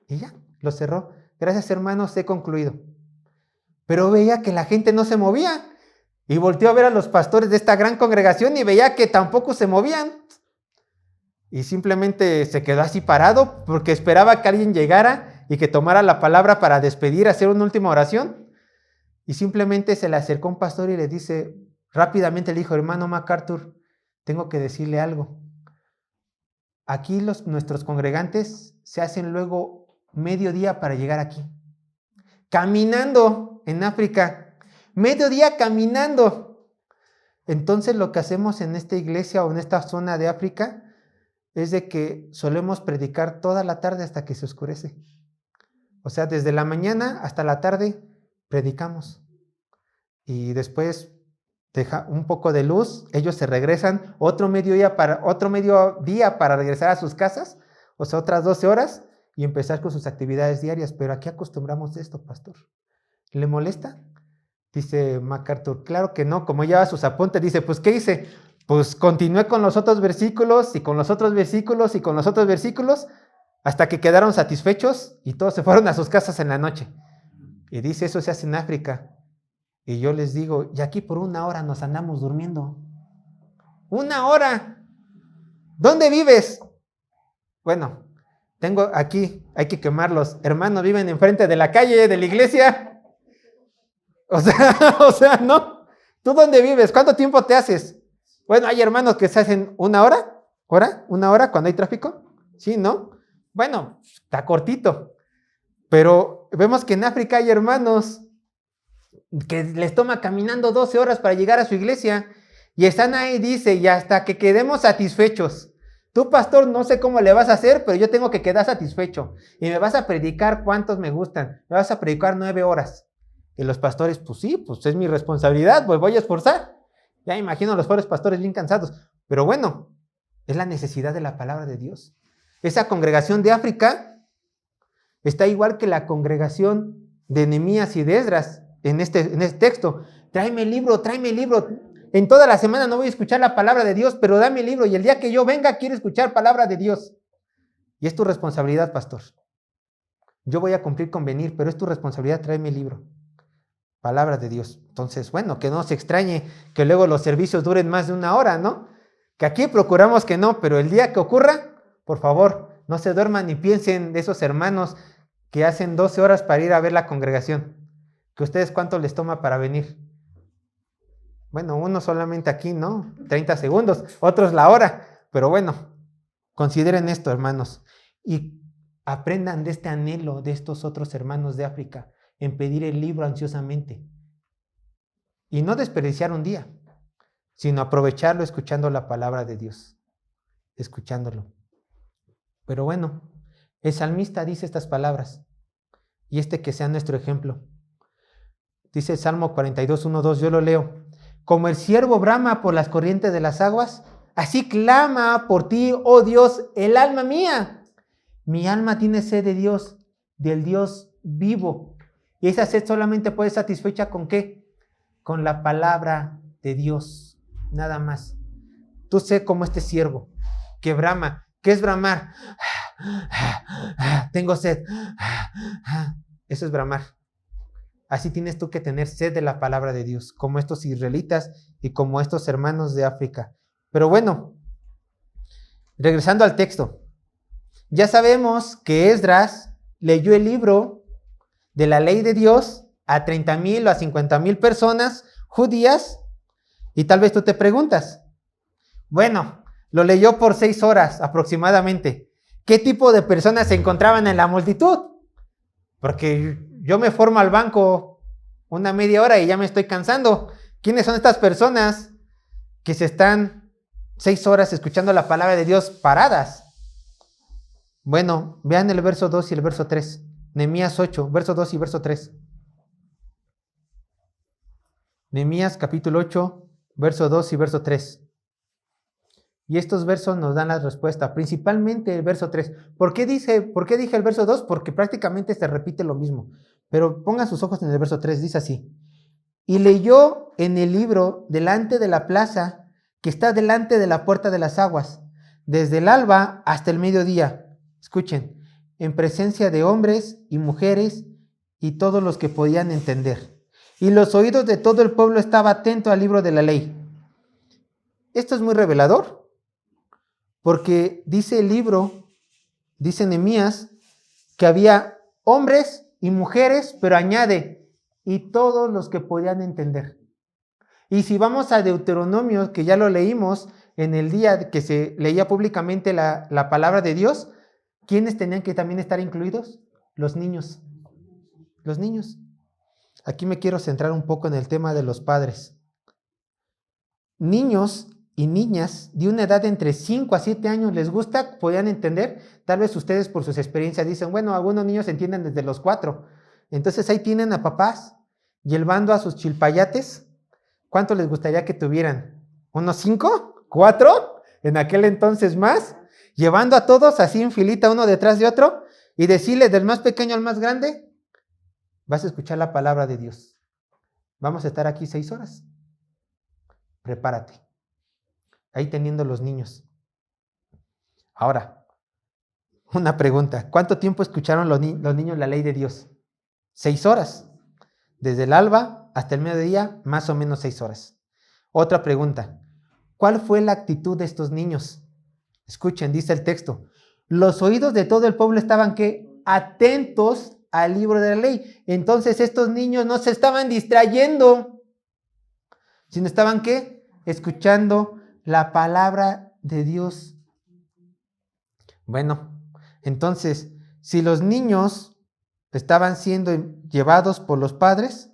Y ya, lo cerró. Gracias, hermanos, he concluido. Pero veía que la gente no se movía. Y volteó a ver a los pastores de esta gran congregación y veía que tampoco se movían. Y simplemente se quedó así parado porque esperaba que alguien llegara y que tomara la palabra para despedir, hacer una última oración. Y simplemente se le acercó un pastor y le dice, rápidamente le dijo, hermano MacArthur, tengo que decirle algo. Aquí nuestros congregantes se hacen luego mediodía para llegar aquí. Caminando en África. Mediodía caminando. Entonces lo que hacemos en esta iglesia o en esta zona de África es de que solemos predicar toda la tarde hasta que se oscurece. O sea, desde la mañana hasta la tarde predicamos. Y después deja un poco de luz, ellos se regresan otro mediodía para regresar a sus casas, o sea, otras 12 horas y empezar con sus actividades diarias. Pero aquí acostumbramos esto, pastor. ¿Le molesta? Dice MacArthur, claro que no, como lleva sus apuntes, dice, pues ¿qué hice? pues continué con los otros versículos y con los otros versículos y con los otros versículos hasta que quedaron satisfechos y todos se fueron a sus casas en la noche. Y dice, eso se hace en África. Y yo les digo, y aquí por 1 hora nos andamos durmiendo. 1 hora. ¿Dónde vives? Bueno, tengo aquí, hay que quemarlos. Hermanos, viven enfrente de la calle, de la iglesia. O sea, ¿no? ¿Tú dónde vives? ¿Cuánto tiempo te haces? Bueno, hay hermanos que se hacen 1 hora. ¿Hora? ¿1 hora cuando hay tráfico? Sí, ¿no? Bueno, está cortito. Pero vemos que en África hay hermanos que les toma caminando 12 horas para llegar a su iglesia. Y están ahí, dice, y hasta que quedemos satisfechos. Tú, pastor, no sé cómo le vas a hacer, pero yo tengo que quedar satisfecho. Y me vas a predicar cuántos me gustan. Me vas a predicar 9 horas. Y los pastores, pues sí, pues es mi responsabilidad, pues voy a esforzar. Ya imagino a los pobres pastores bien cansados. Pero bueno, es la necesidad de la palabra de Dios. Esa congregación de África está igual que la congregación de Nehemías y de Esdras en este texto. Tráeme el libro, tráeme el libro. En toda la semana no voy a escuchar la palabra de Dios, pero dame el libro. Y el día que yo venga, quiero escuchar palabra de Dios. Y es tu responsabilidad, pastor. Yo voy a cumplir con venir, pero es tu responsabilidad, tráeme el libro. Palabra de Dios. Entonces, bueno, que no se extrañe que luego los servicios duren más de 1 hora, ¿no? Que aquí procuramos que no, pero el día que ocurra, por favor, no se duerman ni piensen de esos hermanos que hacen 12 horas para ir a ver la congregación. ¿Que ustedes cuánto les toma para venir? Bueno, uno solamente aquí, ¿no? 30 segundos, otros la hora. Pero bueno, consideren esto, hermanos. Y aprendan de este anhelo de estos otros hermanos de África en pedir el libro ansiosamente. Y no desperdiciar un día, sino aprovecharlo escuchando la palabra de Dios. Escuchándolo. Pero bueno, el salmista dice estas palabras. Y que sea nuestro ejemplo. Dice el Salmo 42, 1, 2, yo lo leo. Como el ciervo brama por las corrientes de las aguas, así clama por ti, oh Dios, el alma mía. Mi alma tiene sed de Dios, del Dios vivo. Y esa sed solamente puede ser satisfecha ¿con qué? Con la palabra de Dios, nada más. Tú sé como este siervo que brama. ¿Qué es bramar? Tengo sed. Eso es bramar. Así tienes tú que tener sed de la palabra de Dios, como estos israelitas y como estos hermanos de África. Pero bueno, regresando al texto. Ya sabemos que Esdras leyó el libro de la ley de Dios a 30,000 o a 50,000 personas judías. Y tal vez tú te preguntas, bueno, lo leyó por 6 horas aproximadamente. ¿Qué tipo de personas se encontraban en la multitud? Porque yo me formo al banco una media hora y ya me estoy cansando. ¿Quiénes son estas personas que se están 6 horas escuchando la palabra de Dios paradas? Bueno, vean el verso 2 y el verso 3. Nehemías 8, verso 2 y verso 3. Nehemías capítulo 8, verso 2 y verso 3. Y estos versos nos dan la respuesta, principalmente el verso 3. ¿Por qué dije el verso 2? Porque prácticamente se repite lo mismo. Pero pongan sus ojos en el verso 3, dice así. Y leyó en el libro delante de la plaza que está delante de la puerta de las aguas, desde el alba hasta el mediodía. Escuchen, en presencia de hombres y mujeres y todos los que podían entender. Y los oídos de todo el pueblo estaban atentos al libro de la ley. Esto es muy revelador. Porque dice el libro, dice Nehemías, que había hombres y mujeres, pero añade, y todos los que podían entender. Y si vamos a Deuteronomio, que ya lo leímos en el día que se leía públicamente la palabra de Dios, ¿quiénes tenían que también estar incluidos? Los niños. Los niños. Aquí me quiero centrar un poco en el tema de los padres. Niños y niñas de una edad de entre 5 a 7 años les gusta, podían entender. Tal vez ustedes por sus experiencias dicen, bueno, algunos niños entienden desde los 4. Entonces ahí tienen a papás llevando a sus chilpayates. ¿Cuánto les gustaría que tuvieran? ¿Unos 5? ¿4? En aquel entonces más. Llevando a todos así en filita uno detrás de otro y decirles del más pequeño al más grande, vas a escuchar la palabra de Dios. Vamos a estar aquí 6 horas. Prepárate. ahí teniendo los niños. Ahora, una pregunta. ¿Cuánto tiempo escucharon los niños la ley de Dios? 6 horas. Desde el alba hasta el mediodía, más o menos 6 horas. Otra pregunta. ¿Cuál fue la actitud de estos niños? Escuchen, dice el texto. Los oídos de todo el pueblo estaban, ¿qué? Atentos al libro de la ley. Entonces estos niños no se estaban distrayendo, sino estaban, ¿qué? Escuchando la palabra de Dios. Bueno, entonces, si los niños estaban siendo llevados por los padres,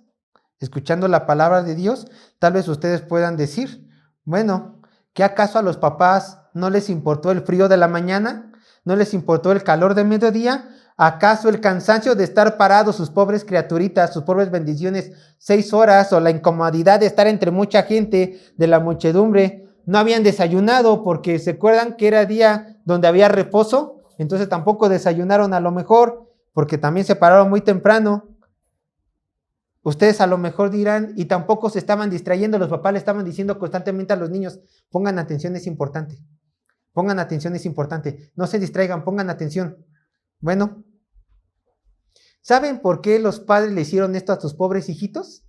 escuchando la palabra de Dios, tal vez ustedes puedan decir, bueno, ¿qué acaso a los papás no les importó el frío de la mañana? ¿No les importó el calor del mediodía? ¿Acaso el cansancio de estar parados, sus pobres criaturitas, sus pobres bendiciones, 6 horas, o la incomodidad de estar entre mucha gente, de la muchedumbre? No habían desayunado porque se acuerdan que era día donde había reposo, entonces tampoco desayunaron a lo mejor, porque también se pararon muy temprano. Ustedes a lo mejor dirán, y tampoco se estaban distrayendo, los papás le estaban diciendo constantemente a los niños, pongan atención, es importante. Pongan atención, es importante. No se distraigan, pongan atención. Bueno, ¿saben por qué los padres le hicieron esto a sus pobres hijitos?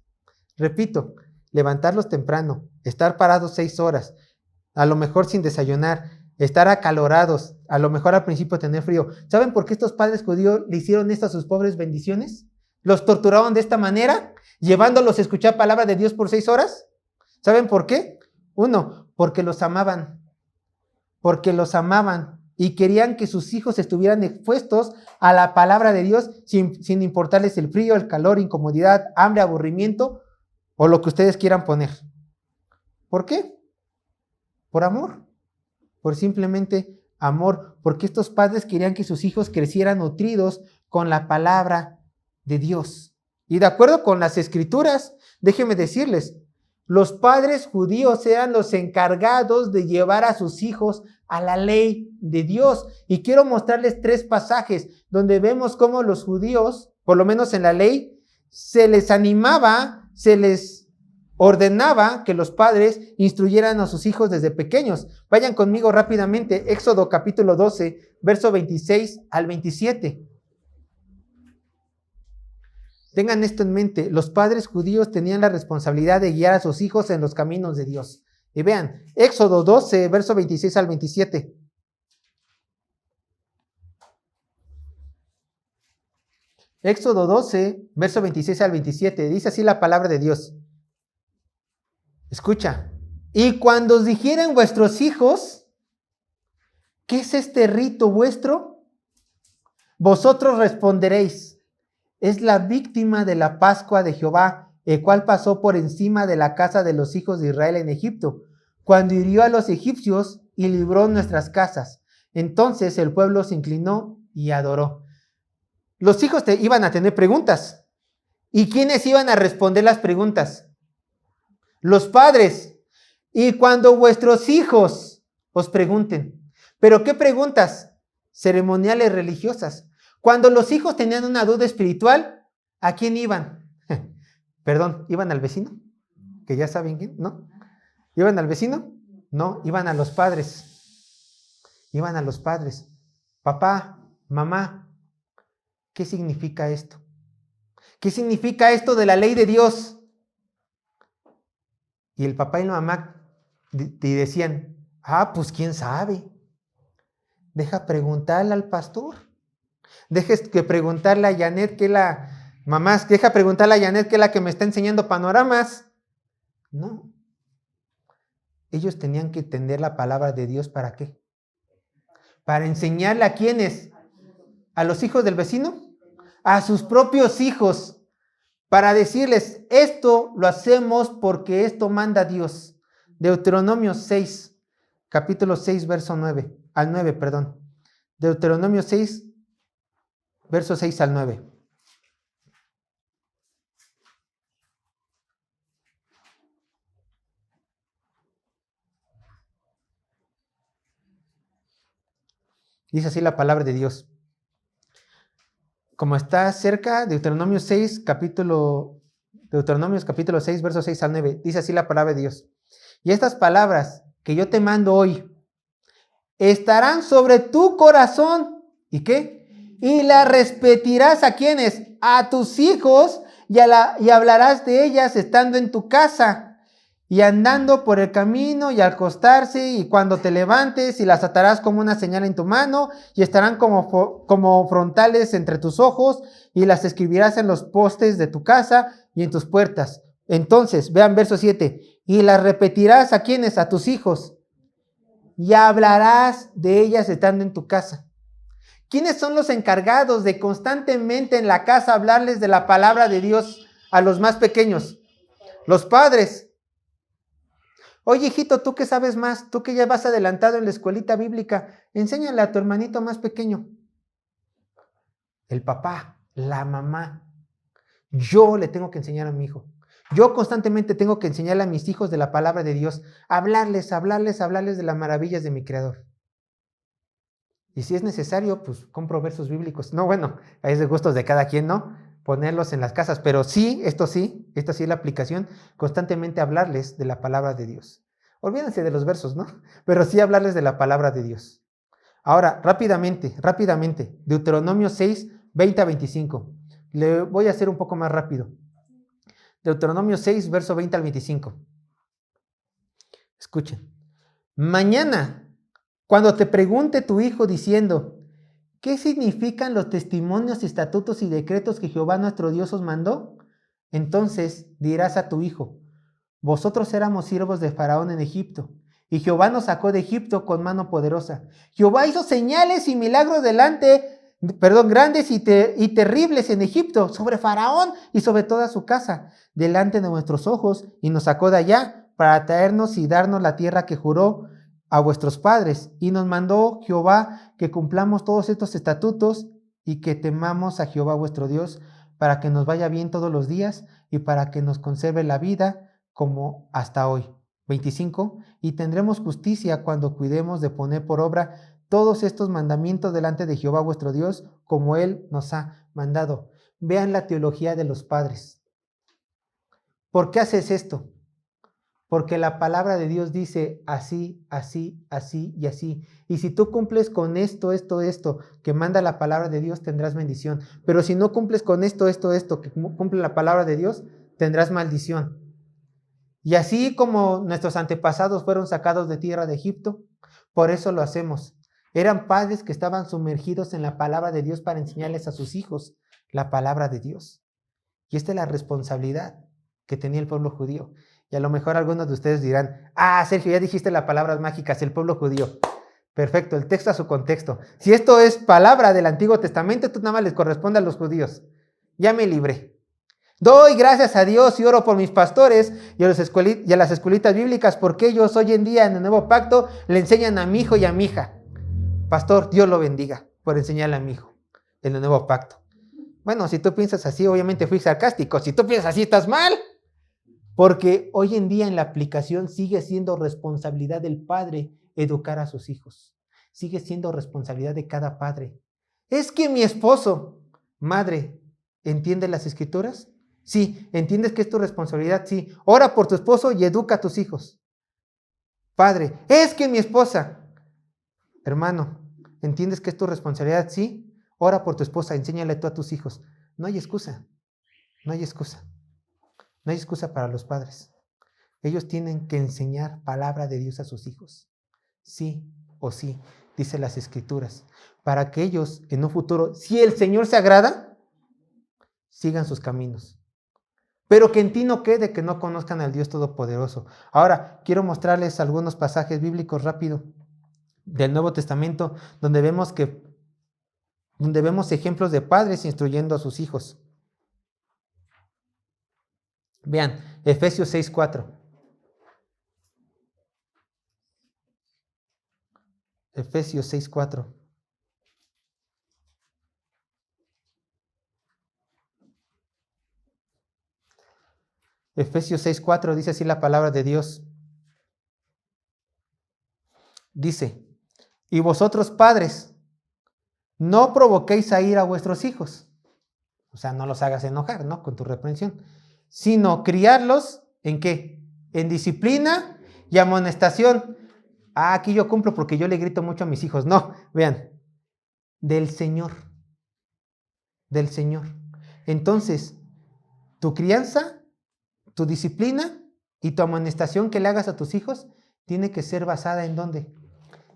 Repito, levantarlos temprano, estar parados 6 horas, a lo mejor sin desayunar, estar acalorados, a lo mejor al principio tener frío. ¿Saben por qué estos padres judíos le hicieron esto a sus pobres bendiciones? ¿Los torturaron de esta manera, llevándolos a escuchar palabra de Dios por 6 horas? ¿Saben por qué? 1, porque los amaban. Porque los amaban y querían que sus hijos estuvieran expuestos a la palabra de Dios sin importarles el frío, el calor, incomodidad, hambre, aburrimiento o lo que ustedes quieran poner. ¿Por qué? Por amor. Por simplemente amor. Porque estos padres querían que sus hijos crecieran nutridos con la palabra de Dios. Y de acuerdo con las escrituras, déjenme decirles, los padres judíos eran los encargados de llevar a sus hijos a la ley de Dios. Y quiero mostrarles 3 pasajes donde vemos cómo los judíos, por lo menos en la ley, se les animaba, se les ordenaba que los padres instruyeran a sus hijos desde pequeños. Vayan conmigo rápidamente, Éxodo capítulo 12, verso 26 al 27. Tengan esto en mente, los padres judíos tenían la responsabilidad de guiar a sus hijos en los caminos de Dios. Y vean, Éxodo 12, verso 26 al 27. Éxodo 12, verso 26 al 27, dice así la palabra de Dios. Escucha. Y cuando os dijeren vuestros hijos, ¿qué es este rito vuestro? Vosotros responderéis, es la víctima de la Pascua de Jehová, el cual pasó por encima de la casa de los hijos de Israel en Egipto, cuando hirió a los egipcios y libró nuestras casas. Entonces el pueblo se inclinó y adoró. Los hijos iban a tener preguntas. ¿Y quiénes iban a responder las preguntas? Los padres. Y cuando vuestros hijos os pregunten, ¿pero qué preguntas? Ceremoniales religiosas. Cuando los hijos tenían una duda espiritual, ¿a quién iban? Perdón, ¿iban al vecino? Que ya saben quién, ¿no? ¿Iban al vecino? No, iban a los padres. Iban a los padres. Papá, mamá, ¿qué significa esto? ¿Qué significa esto de la ley de Dios? Y el papá y la mamá decían, pues quién sabe. Deja preguntarle al pastor. Dejes que preguntarle a Janet, que la mamá, deja preguntarle a Janet, que es la que me está enseñando panoramas. No. Ellos tenían que entender la palabra de Dios, ¿para qué? Para enseñarle a quiénes, a los hijos del vecino, a sus propios hijos, para decirles, esto lo hacemos porque esto manda Dios. Deuteronomio 6, capítulo 6, verso 9, al 9, perdón. Deuteronomio 6, verso 6 al 9. Dice así la palabra de Dios. Como está cerca, Deuteronomio 6, capítulo 6, verso 6 al 9. Dice así la palabra de Dios. Y estas palabras que yo te mando hoy estarán sobre tu corazón. ¿Y qué? Y las repetirás ¿a quiénes? A tus hijos y hablarás de ellas estando en tu casa y andando por el camino y al acostarse y cuando te levantes y las atarás como una señal en tu mano y estarán como frontales entre tus ojos y las escribirás en los postes de tu casa y en tus puertas. Entonces, vean verso 7, y las repetirás ¿a quiénes? A tus hijos y hablarás de ellas estando en tu casa. ¿Quiénes son los encargados de constantemente en la casa hablarles de la palabra de Dios a los más pequeños? Los padres. Oye, hijito, tú que sabes más, tú que ya vas adelantado en la escuelita bíblica, enséñale a tu hermanito más pequeño. El papá, la mamá. Yo le tengo que enseñar a mi hijo. Yo constantemente tengo que enseñarle a mis hijos de la palabra de Dios, hablarles de las maravillas de mi Creador. Y si es necesario, pues compro versos bíblicos. No, bueno, es de gustos de cada quien, ¿no? Ponerlos en las casas, pero sí, esto sí es la aplicación, constantemente hablarles de la palabra de Dios. Olvídense de los versos, ¿no? Pero sí hablarles de la palabra de Dios. Ahora, rápidamente, Deuteronomio 6, 20 a 25. Le voy a hacer un poco más rápido. Deuteronomio 6, verso 20 al 25. Escuchen. Mañana, cuando te pregunte tu hijo diciendo, ¿qué significan los testimonios, estatutos y decretos que Jehová nuestro Dios os mandó? Entonces dirás a tu hijo, vosotros éramos siervos de Faraón en Egipto, y Jehová nos sacó de Egipto con mano poderosa. Jehová hizo señales y milagros grandes y terribles en Egipto, sobre Faraón y sobre toda su casa, delante de nuestros ojos, y nos sacó de allá para traernos y darnos la tierra que juró a vuestros padres, y nos mandó Jehová que cumplamos todos estos estatutos y que temamos a Jehová vuestro Dios, para que nos vaya bien todos los días y para que nos conserve la vida como hasta hoy. 25. Y tendremos justicia cuando cuidemos de poner por obra todos estos mandamientos delante de Jehová vuestro Dios, como Él nos ha mandado. Vean la teología de los padres. ¿Por qué haces esto? Porque la palabra de Dios dice así, así, así y así. Y si tú cumples con esto, que manda la palabra de Dios, tendrás bendición. Pero si no cumples con esto, que cumple la palabra de Dios, tendrás maldición. Y así como nuestros antepasados fueron sacados de tierra de Egipto, por eso lo hacemos. Eran padres que estaban sumergidos en la palabra de Dios para enseñarles a sus hijos la palabra de Dios. Y esta es la responsabilidad que tenía el pueblo judío. Y a lo mejor algunos de ustedes dirán, Sergio, ya dijiste las palabras mágicas, el pueblo judío. Perfecto, el texto a su contexto. Si esto es palabra del Antiguo Testamento, esto nada más les corresponde a los judíos. Ya me libré. Doy gracias a Dios y oro por mis pastores y a las escuelitas bíblicas, porque ellos hoy en día en el nuevo pacto le enseñan a mi hijo y a mi hija. Pastor, Dios lo bendiga por enseñarle a mi hijo en el nuevo pacto. Bueno, si tú piensas así, obviamente fui sarcástico. Si tú piensas así, estás mal. Porque hoy en día en la aplicación sigue siendo responsabilidad del padre educar a sus hijos. Sigue siendo responsabilidad de cada padre. Es que mi esposo, madre, ¿entiende las escrituras? Sí. ¿Entiendes que es tu responsabilidad? Sí. Ora por tu esposo y educa a tus hijos. Padre, es que mi esposa, hermano, ¿entiendes que es tu responsabilidad? Sí. Ora por tu esposa, enséñale tú a tus hijos. No hay excusa. No hay excusa. No hay excusa para los padres. Ellos tienen que enseñar palabra de Dios a sus hijos. Sí o sí, dice las escrituras. Para que ellos en un futuro, si el Señor se agrada, sigan sus caminos. Pero que en ti no quede que no conozcan al Dios Todopoderoso. Ahora, quiero mostrarles algunos pasajes bíblicos rápido del Nuevo Testamento donde vemos ejemplos de padres instruyendo a sus hijos. Vean, Efesios 6:4. Efesios 6:4. Efesios 6:4 dice así la palabra de Dios. Dice, y vosotros padres, no provoquéis a ir a vuestros hijos. O sea, no los hagas enojar, ¿no? Con tu reprensión. Sino criarlos, ¿en qué? En disciplina y amonestación. Aquí yo cumplo porque yo le grito mucho a mis hijos. No, vean, del Señor, del Señor. Entonces, tu crianza, tu disciplina y tu amonestación que le hagas a tus hijos tiene que ser basada ¿en dónde?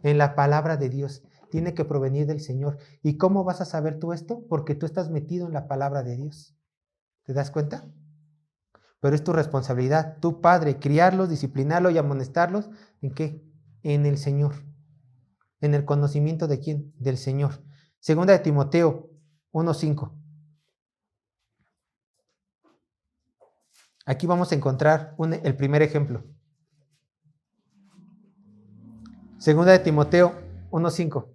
En la palabra de Dios. Tiene que provenir del Señor. ¿Y cómo vas a saber tú esto? Porque tú estás metido en la palabra de Dios. ¿Te das cuenta? Pero es tu responsabilidad, tu padre, criarlos, disciplinarlos y amonestarlos. ¿En qué? En el Señor. ¿En el conocimiento de quién? Del Señor. Segunda de Timoteo 1:5. Aquí vamos a encontrar el primer ejemplo. Segunda de Timoteo 1:5.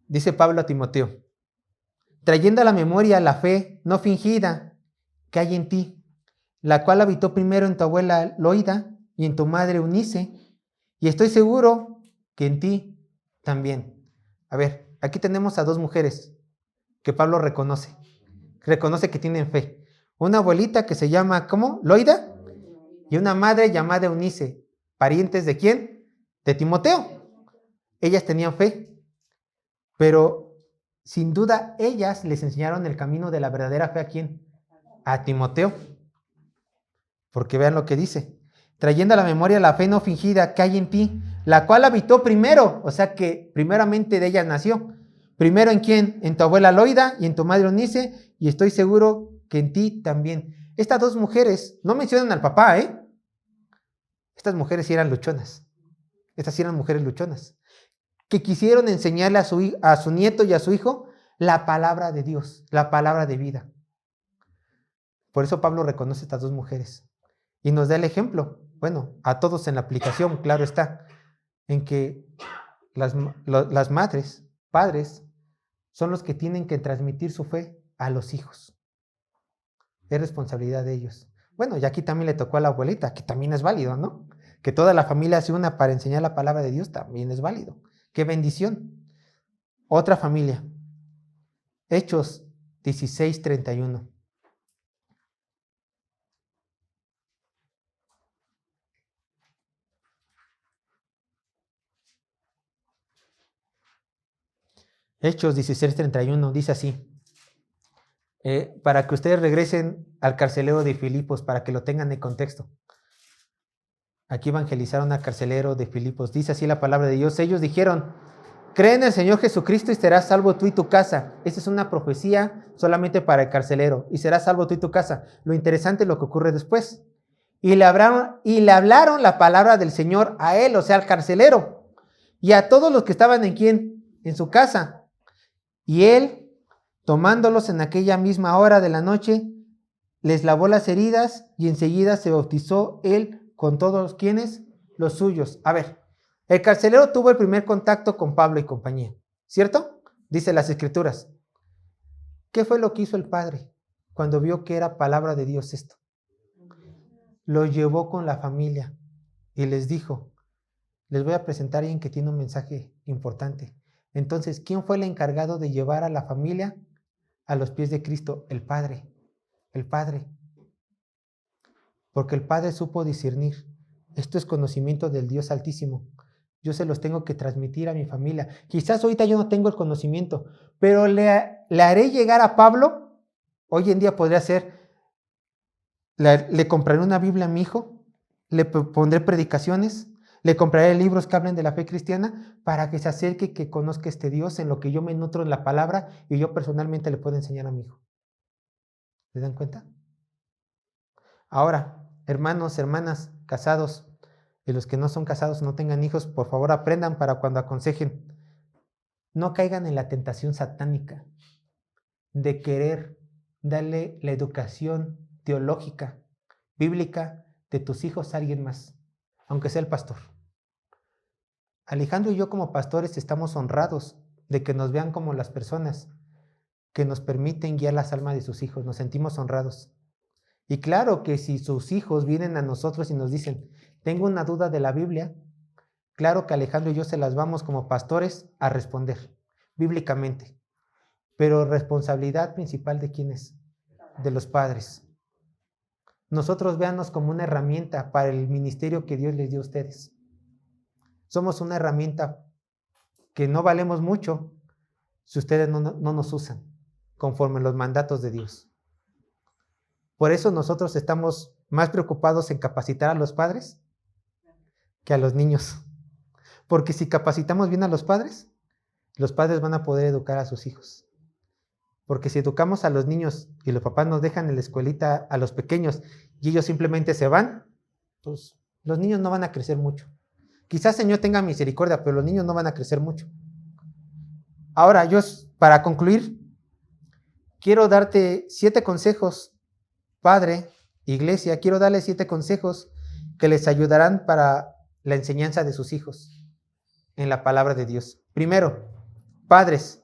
Dice Pablo a Timoteo: trayendo a la memoria la fe no fingida que hay en ti, la cual habitó primero en tu abuela Loida y en tu madre Eunice, y estoy seguro que en ti también. A ver, aquí tenemos a dos mujeres que Pablo reconoce que tienen fe. Una abuelita que se llama, ¿cómo? Loida, y una madre llamada Eunice. ¿Parientes de quién? De Timoteo. Ellas tenían fe, pero sin duda ellas les enseñaron el camino de la verdadera fe. ¿A quién? A Timoteo. Porque vean lo que dice: trayendo a la memoria la fe no fingida que hay en ti, la cual habitó primero, o sea que primeramente de ellas nació. ¿Primero en quién? En tu abuela Loida y en tu madre Eunice, y estoy seguro que en ti también. Estas dos mujeres no mencionan al papá, ¿eh? Estas mujeres sí eran luchonas. Estas sí eran mujeres luchonas, que quisieron enseñarle a su nieto y a su hijo la palabra de Dios, la palabra de vida. Por eso Pablo reconoce a estas dos mujeres y nos da el ejemplo, bueno, a todos en la aplicación, claro está, en que las madres, padres, son los que tienen que transmitir su fe a los hijos. Es responsabilidad de ellos. Bueno, y aquí también le tocó a la abuelita, que también es válido, ¿no? Que toda la familia se una para enseñar la palabra de Dios, también es válido. ¡Qué bendición! Otra familia. Hechos 16:31. Hechos 16:31 dice así. Para que ustedes regresen al carcelero de Filipos, para que lo tengan en contexto. Aquí evangelizaron al carcelero de Filipos. Dice así la palabra de Dios. Ellos dijeron: cree en el Señor Jesucristo y serás salvo tú y tu casa. Esta es una profecía solamente para el carcelero. Y serás salvo tú y tu casa. Lo interesante es lo que ocurre después. Y le hablaron la palabra del Señor a él, o sea, al carcelero. Y a todos los que estaban en quién, en su casa. Y él, tomándolos en aquella misma hora de la noche, les lavó las heridas y enseguida se bautizó él con todos quienes, los suyos. A ver, el carcelero tuvo el primer contacto con Pablo y compañía, ¿cierto? Dice las escrituras. ¿Qué fue lo que hizo el padre cuando vio que era palabra de Dios esto? Lo llevó con la familia y les dijo: les voy a presentar a alguien que tiene un mensaje importante. Entonces, ¿quién fue el encargado de llevar a la familia a los pies de Cristo? El Padre. El Padre. Porque el Padre supo discernir. Esto es conocimiento del Dios Altísimo. Yo se los tengo que transmitir a mi familia. Quizás ahorita yo no tengo el conocimiento, pero le haré llegar a Pablo. Hoy en día podría ser, le compraré una Biblia a mi hijo, le pondré predicaciones, le compraré libros que hablen de la fe cristiana para que se acerque, que conozca este Dios en lo que yo me nutro en la palabra y yo personalmente le puedo enseñar a mi hijo. ¿Se dan cuenta? Ahora, hermanos, hermanas, casados, y los que no son casados, no tengan hijos, por favor aprendan para cuando aconsejen. No caigan en la tentación satánica de querer darle la educación teológica, bíblica de tus hijos a alguien más, aunque sea el pastor. Alejandro y yo como pastores estamos honrados de que nos vean como las personas que nos permiten guiar las almas de sus hijos. Nos sentimos honrados. Y claro que si sus hijos vienen a nosotros y nos dicen: tengo una duda de la Biblia, claro que Alejandro y yo se las vamos como pastores a responder bíblicamente. Pero responsabilidad principal ¿de quién es? De los padres. nosotros véanos como una herramienta para el ministerio que Dios les dio a ustedes. Somos una herramienta que no valemos mucho si ustedes no nos usan conforme los mandatos de Dios. Por eso nosotros estamos más preocupados en capacitar a los padres que a los niños. Porque si capacitamos bien a los padres van a poder educar a sus hijos. Porque si educamos a los niños y los papás nos dejan en la escuelita a los pequeños y ellos simplemente se van, pues los niños no van a crecer mucho. Quizás el Señor tenga misericordia, pero los niños no van a crecer mucho. Ahora, yo, para concluir, quiero darte 7 consejos, padre, iglesia, quiero darles 7 consejos que les ayudarán para la enseñanza de sus hijos en la palabra de Dios. Primero, padres,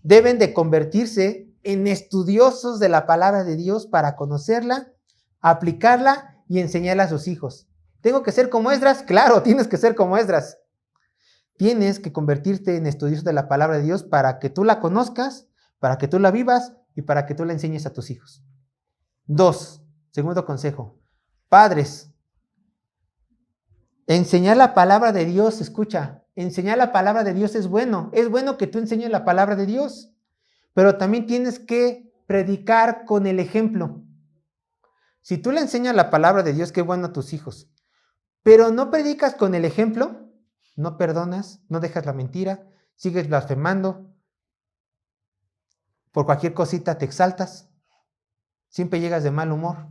deben de convertirse en estudiosos de la palabra de Dios para conocerla, aplicarla y enseñarla a sus hijos. ¿Tengo que ser como Esdras? Claro, tienes que ser como Esdras. Tienes que convertirte en estudioso de la palabra de Dios para que tú la conozcas, para que tú la vivas y para que tú la enseñes a tus hijos. 2, segundo consejo. Padres, enseñar la palabra de Dios, escucha, enseñar la palabra de Dios es bueno. Es bueno que tú enseñes la palabra de Dios, pero también tienes que predicar con el ejemplo. Si tú le enseñas la palabra de Dios, qué bueno a tus hijos, pero no predicas con el ejemplo, no perdonas, no dejas la mentira, sigues blasfemando, por cualquier cosita te exaltas, siempre llegas de mal humor,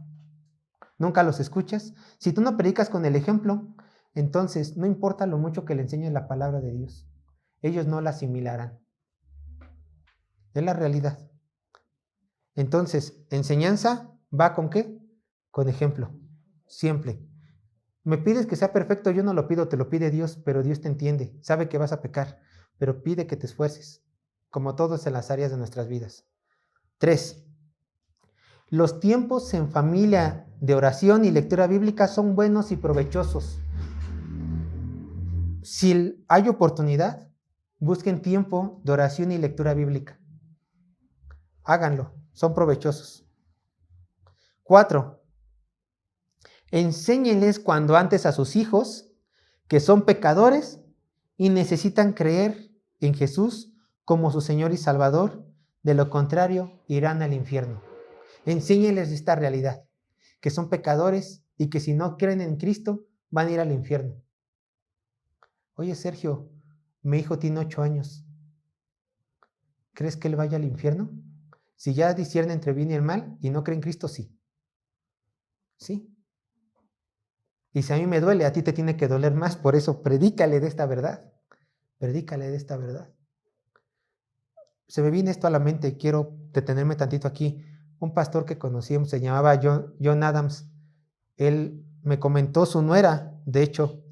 nunca los escuchas. Si tú no predicas con el ejemplo, entonces no importa lo mucho que le enseñes la palabra de Dios, ellos no la asimilarán. Es la realidad. Entonces, enseñanza va ¿con qué? Con ejemplo, siempre. Me pides que sea perfecto, yo no lo pido, te lo pide Dios, pero Dios te entiende, sabe que vas a pecar, pero pide que te esfuerces, como todos en las áreas de nuestras vidas. 3. Los tiempos en familia de oración y lectura bíblica son buenos y provechosos. Si hay oportunidad, busquen tiempo de oración y lectura bíblica. Háganlo, son provechosos. 4. Enséñenles cuando antes a sus hijos que son pecadores y necesitan creer en Jesús como su Señor y Salvador. De lo contrario, irán al infierno. Enséñenles esta realidad, que son pecadores y que si no creen en Cristo, van a ir al infierno. Oye, Sergio, mi hijo tiene 8 años. ¿Crees que él vaya al infierno? Si ya discierne entre bien y el mal y no cree en Cristo, sí. Sí. Y si a mí me duele, a ti te tiene que doler más. Por eso, predícale de esta verdad. Predícale de esta verdad. Se me viene esto a la mente, quiero detenerme tantito aquí. Un pastor que conocí se llamaba John Adams. Él me comentó su nuera, de hecho,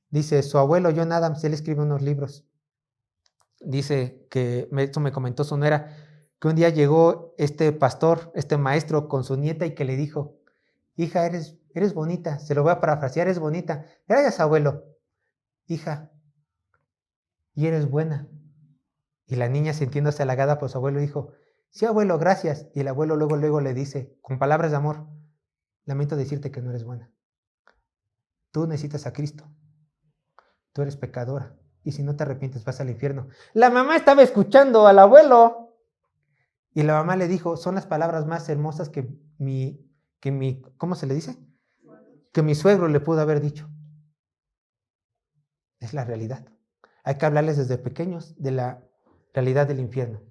dice, su abuelo John Adams, él escribe unos libros. Dice que, esto me comentó su nuera, que un día llegó este pastor, este maestro con su nieta y que le dijo, hija, eres bonita, se lo voy a parafrasear, eres bonita. Gracias, abuelo. Hija, y eres buena. Y la niña, sintiéndose halagada por su abuelo, dijo, sí, abuelo, gracias. Y el abuelo luego le dice, con palabras de amor, lamento decirte que no eres buena. Tú necesitas a Cristo. Tú eres pecadora. Y si no te arrepientes, vas al infierno. La mamá estaba escuchando al abuelo. Y la mamá le dijo, son las palabras más hermosas que mi ¿cómo se le dice? Que mi suegro le pudo haber dicho. Es la realidad. Hay que hablarles desde pequeños de la realidad del infierno.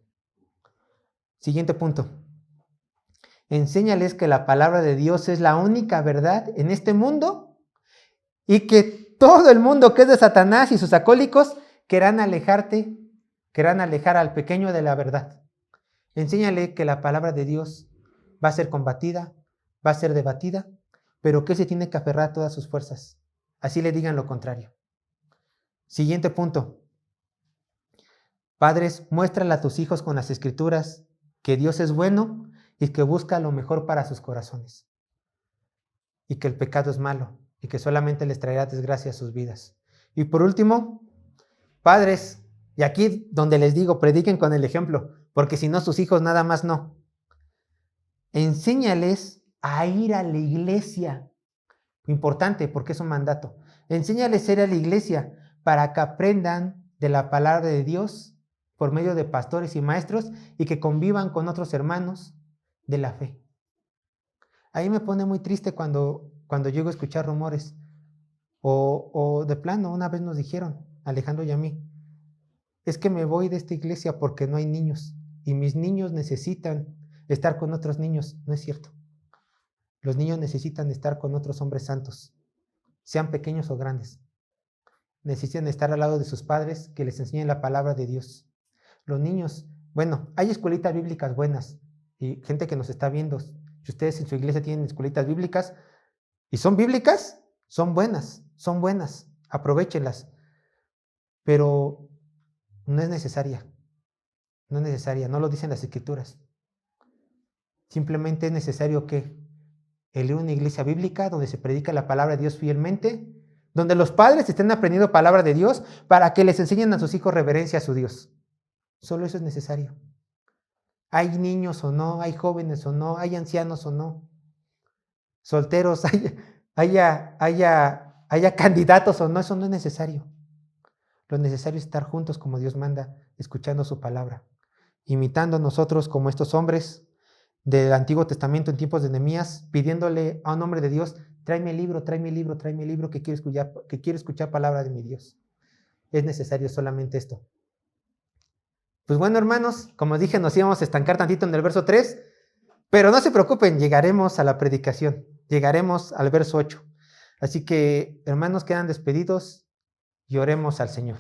Siguiente punto. Enséñales que la palabra de Dios es la única verdad en este mundo y que todo el mundo que es de Satanás y sus acólicos querrán alejar al pequeño de la verdad. Enséñale que la palabra de Dios va a ser combatida, va a ser debatida, pero que se tiene que aferrar a todas sus fuerzas. Así le digan lo contrario. Siguiente punto. Padres, muéstrale a tus hijos con las escrituras que Dios es bueno y que busca lo mejor para sus corazones. Y que el pecado es malo y que solamente les traerá desgracia a sus vidas. Y por último, padres, y aquí donde les digo, prediquen con el ejemplo, porque si no sus hijos nada más no. Enséñales a ir a la iglesia. Importante, porque es un mandato. Enséñales a ir a la iglesia para que aprendan de la palabra de Dios por medio de pastores y maestros y que convivan con otros hermanos de la fe. Ahí me pone muy triste cuando llego a escuchar rumores. O de plano, una vez nos dijeron, Alejandro y a mí, es que me voy de esta iglesia porque no hay niños y mis niños necesitan estar con otros niños. No es cierto. Los niños necesitan estar con otros hombres santos, sean pequeños o grandes. Necesitan estar al lado de sus padres que les enseñen la palabra de Dios. Los niños, bueno, hay escuelitas bíblicas buenas y gente que nos está viendo. Si ustedes en su iglesia tienen escuelitas bíblicas y son bíblicas, son buenas, aprovéchenlas. Pero no es necesaria, no lo dicen las escrituras. Simplemente es necesario que el ir a una iglesia bíblica donde se predica la palabra de Dios fielmente, donde los padres estén aprendiendo palabra de Dios para que les enseñen a sus hijos reverencia a su Dios. Solo eso es necesario. Hay niños o no, hay jóvenes o no, hay ancianos o no, solteros, haya candidatos o no, eso no es necesario. Lo necesario es estar juntos como Dios manda, escuchando su palabra, imitando a nosotros como estos hombres del Antiguo Testamento en tiempos de Nehemías, pidiéndole a un hombre de Dios, tráeme el libro, que quiero escuchar palabra de mi Dios. Es necesario solamente esto. Pues bueno, hermanos, como dije, nos íbamos a estancar tantito en el verso 3, pero no se preocupen, llegaremos a la predicación, llegaremos al verso 8. Así que, hermanos, quedan despedidos y oremos al Señor.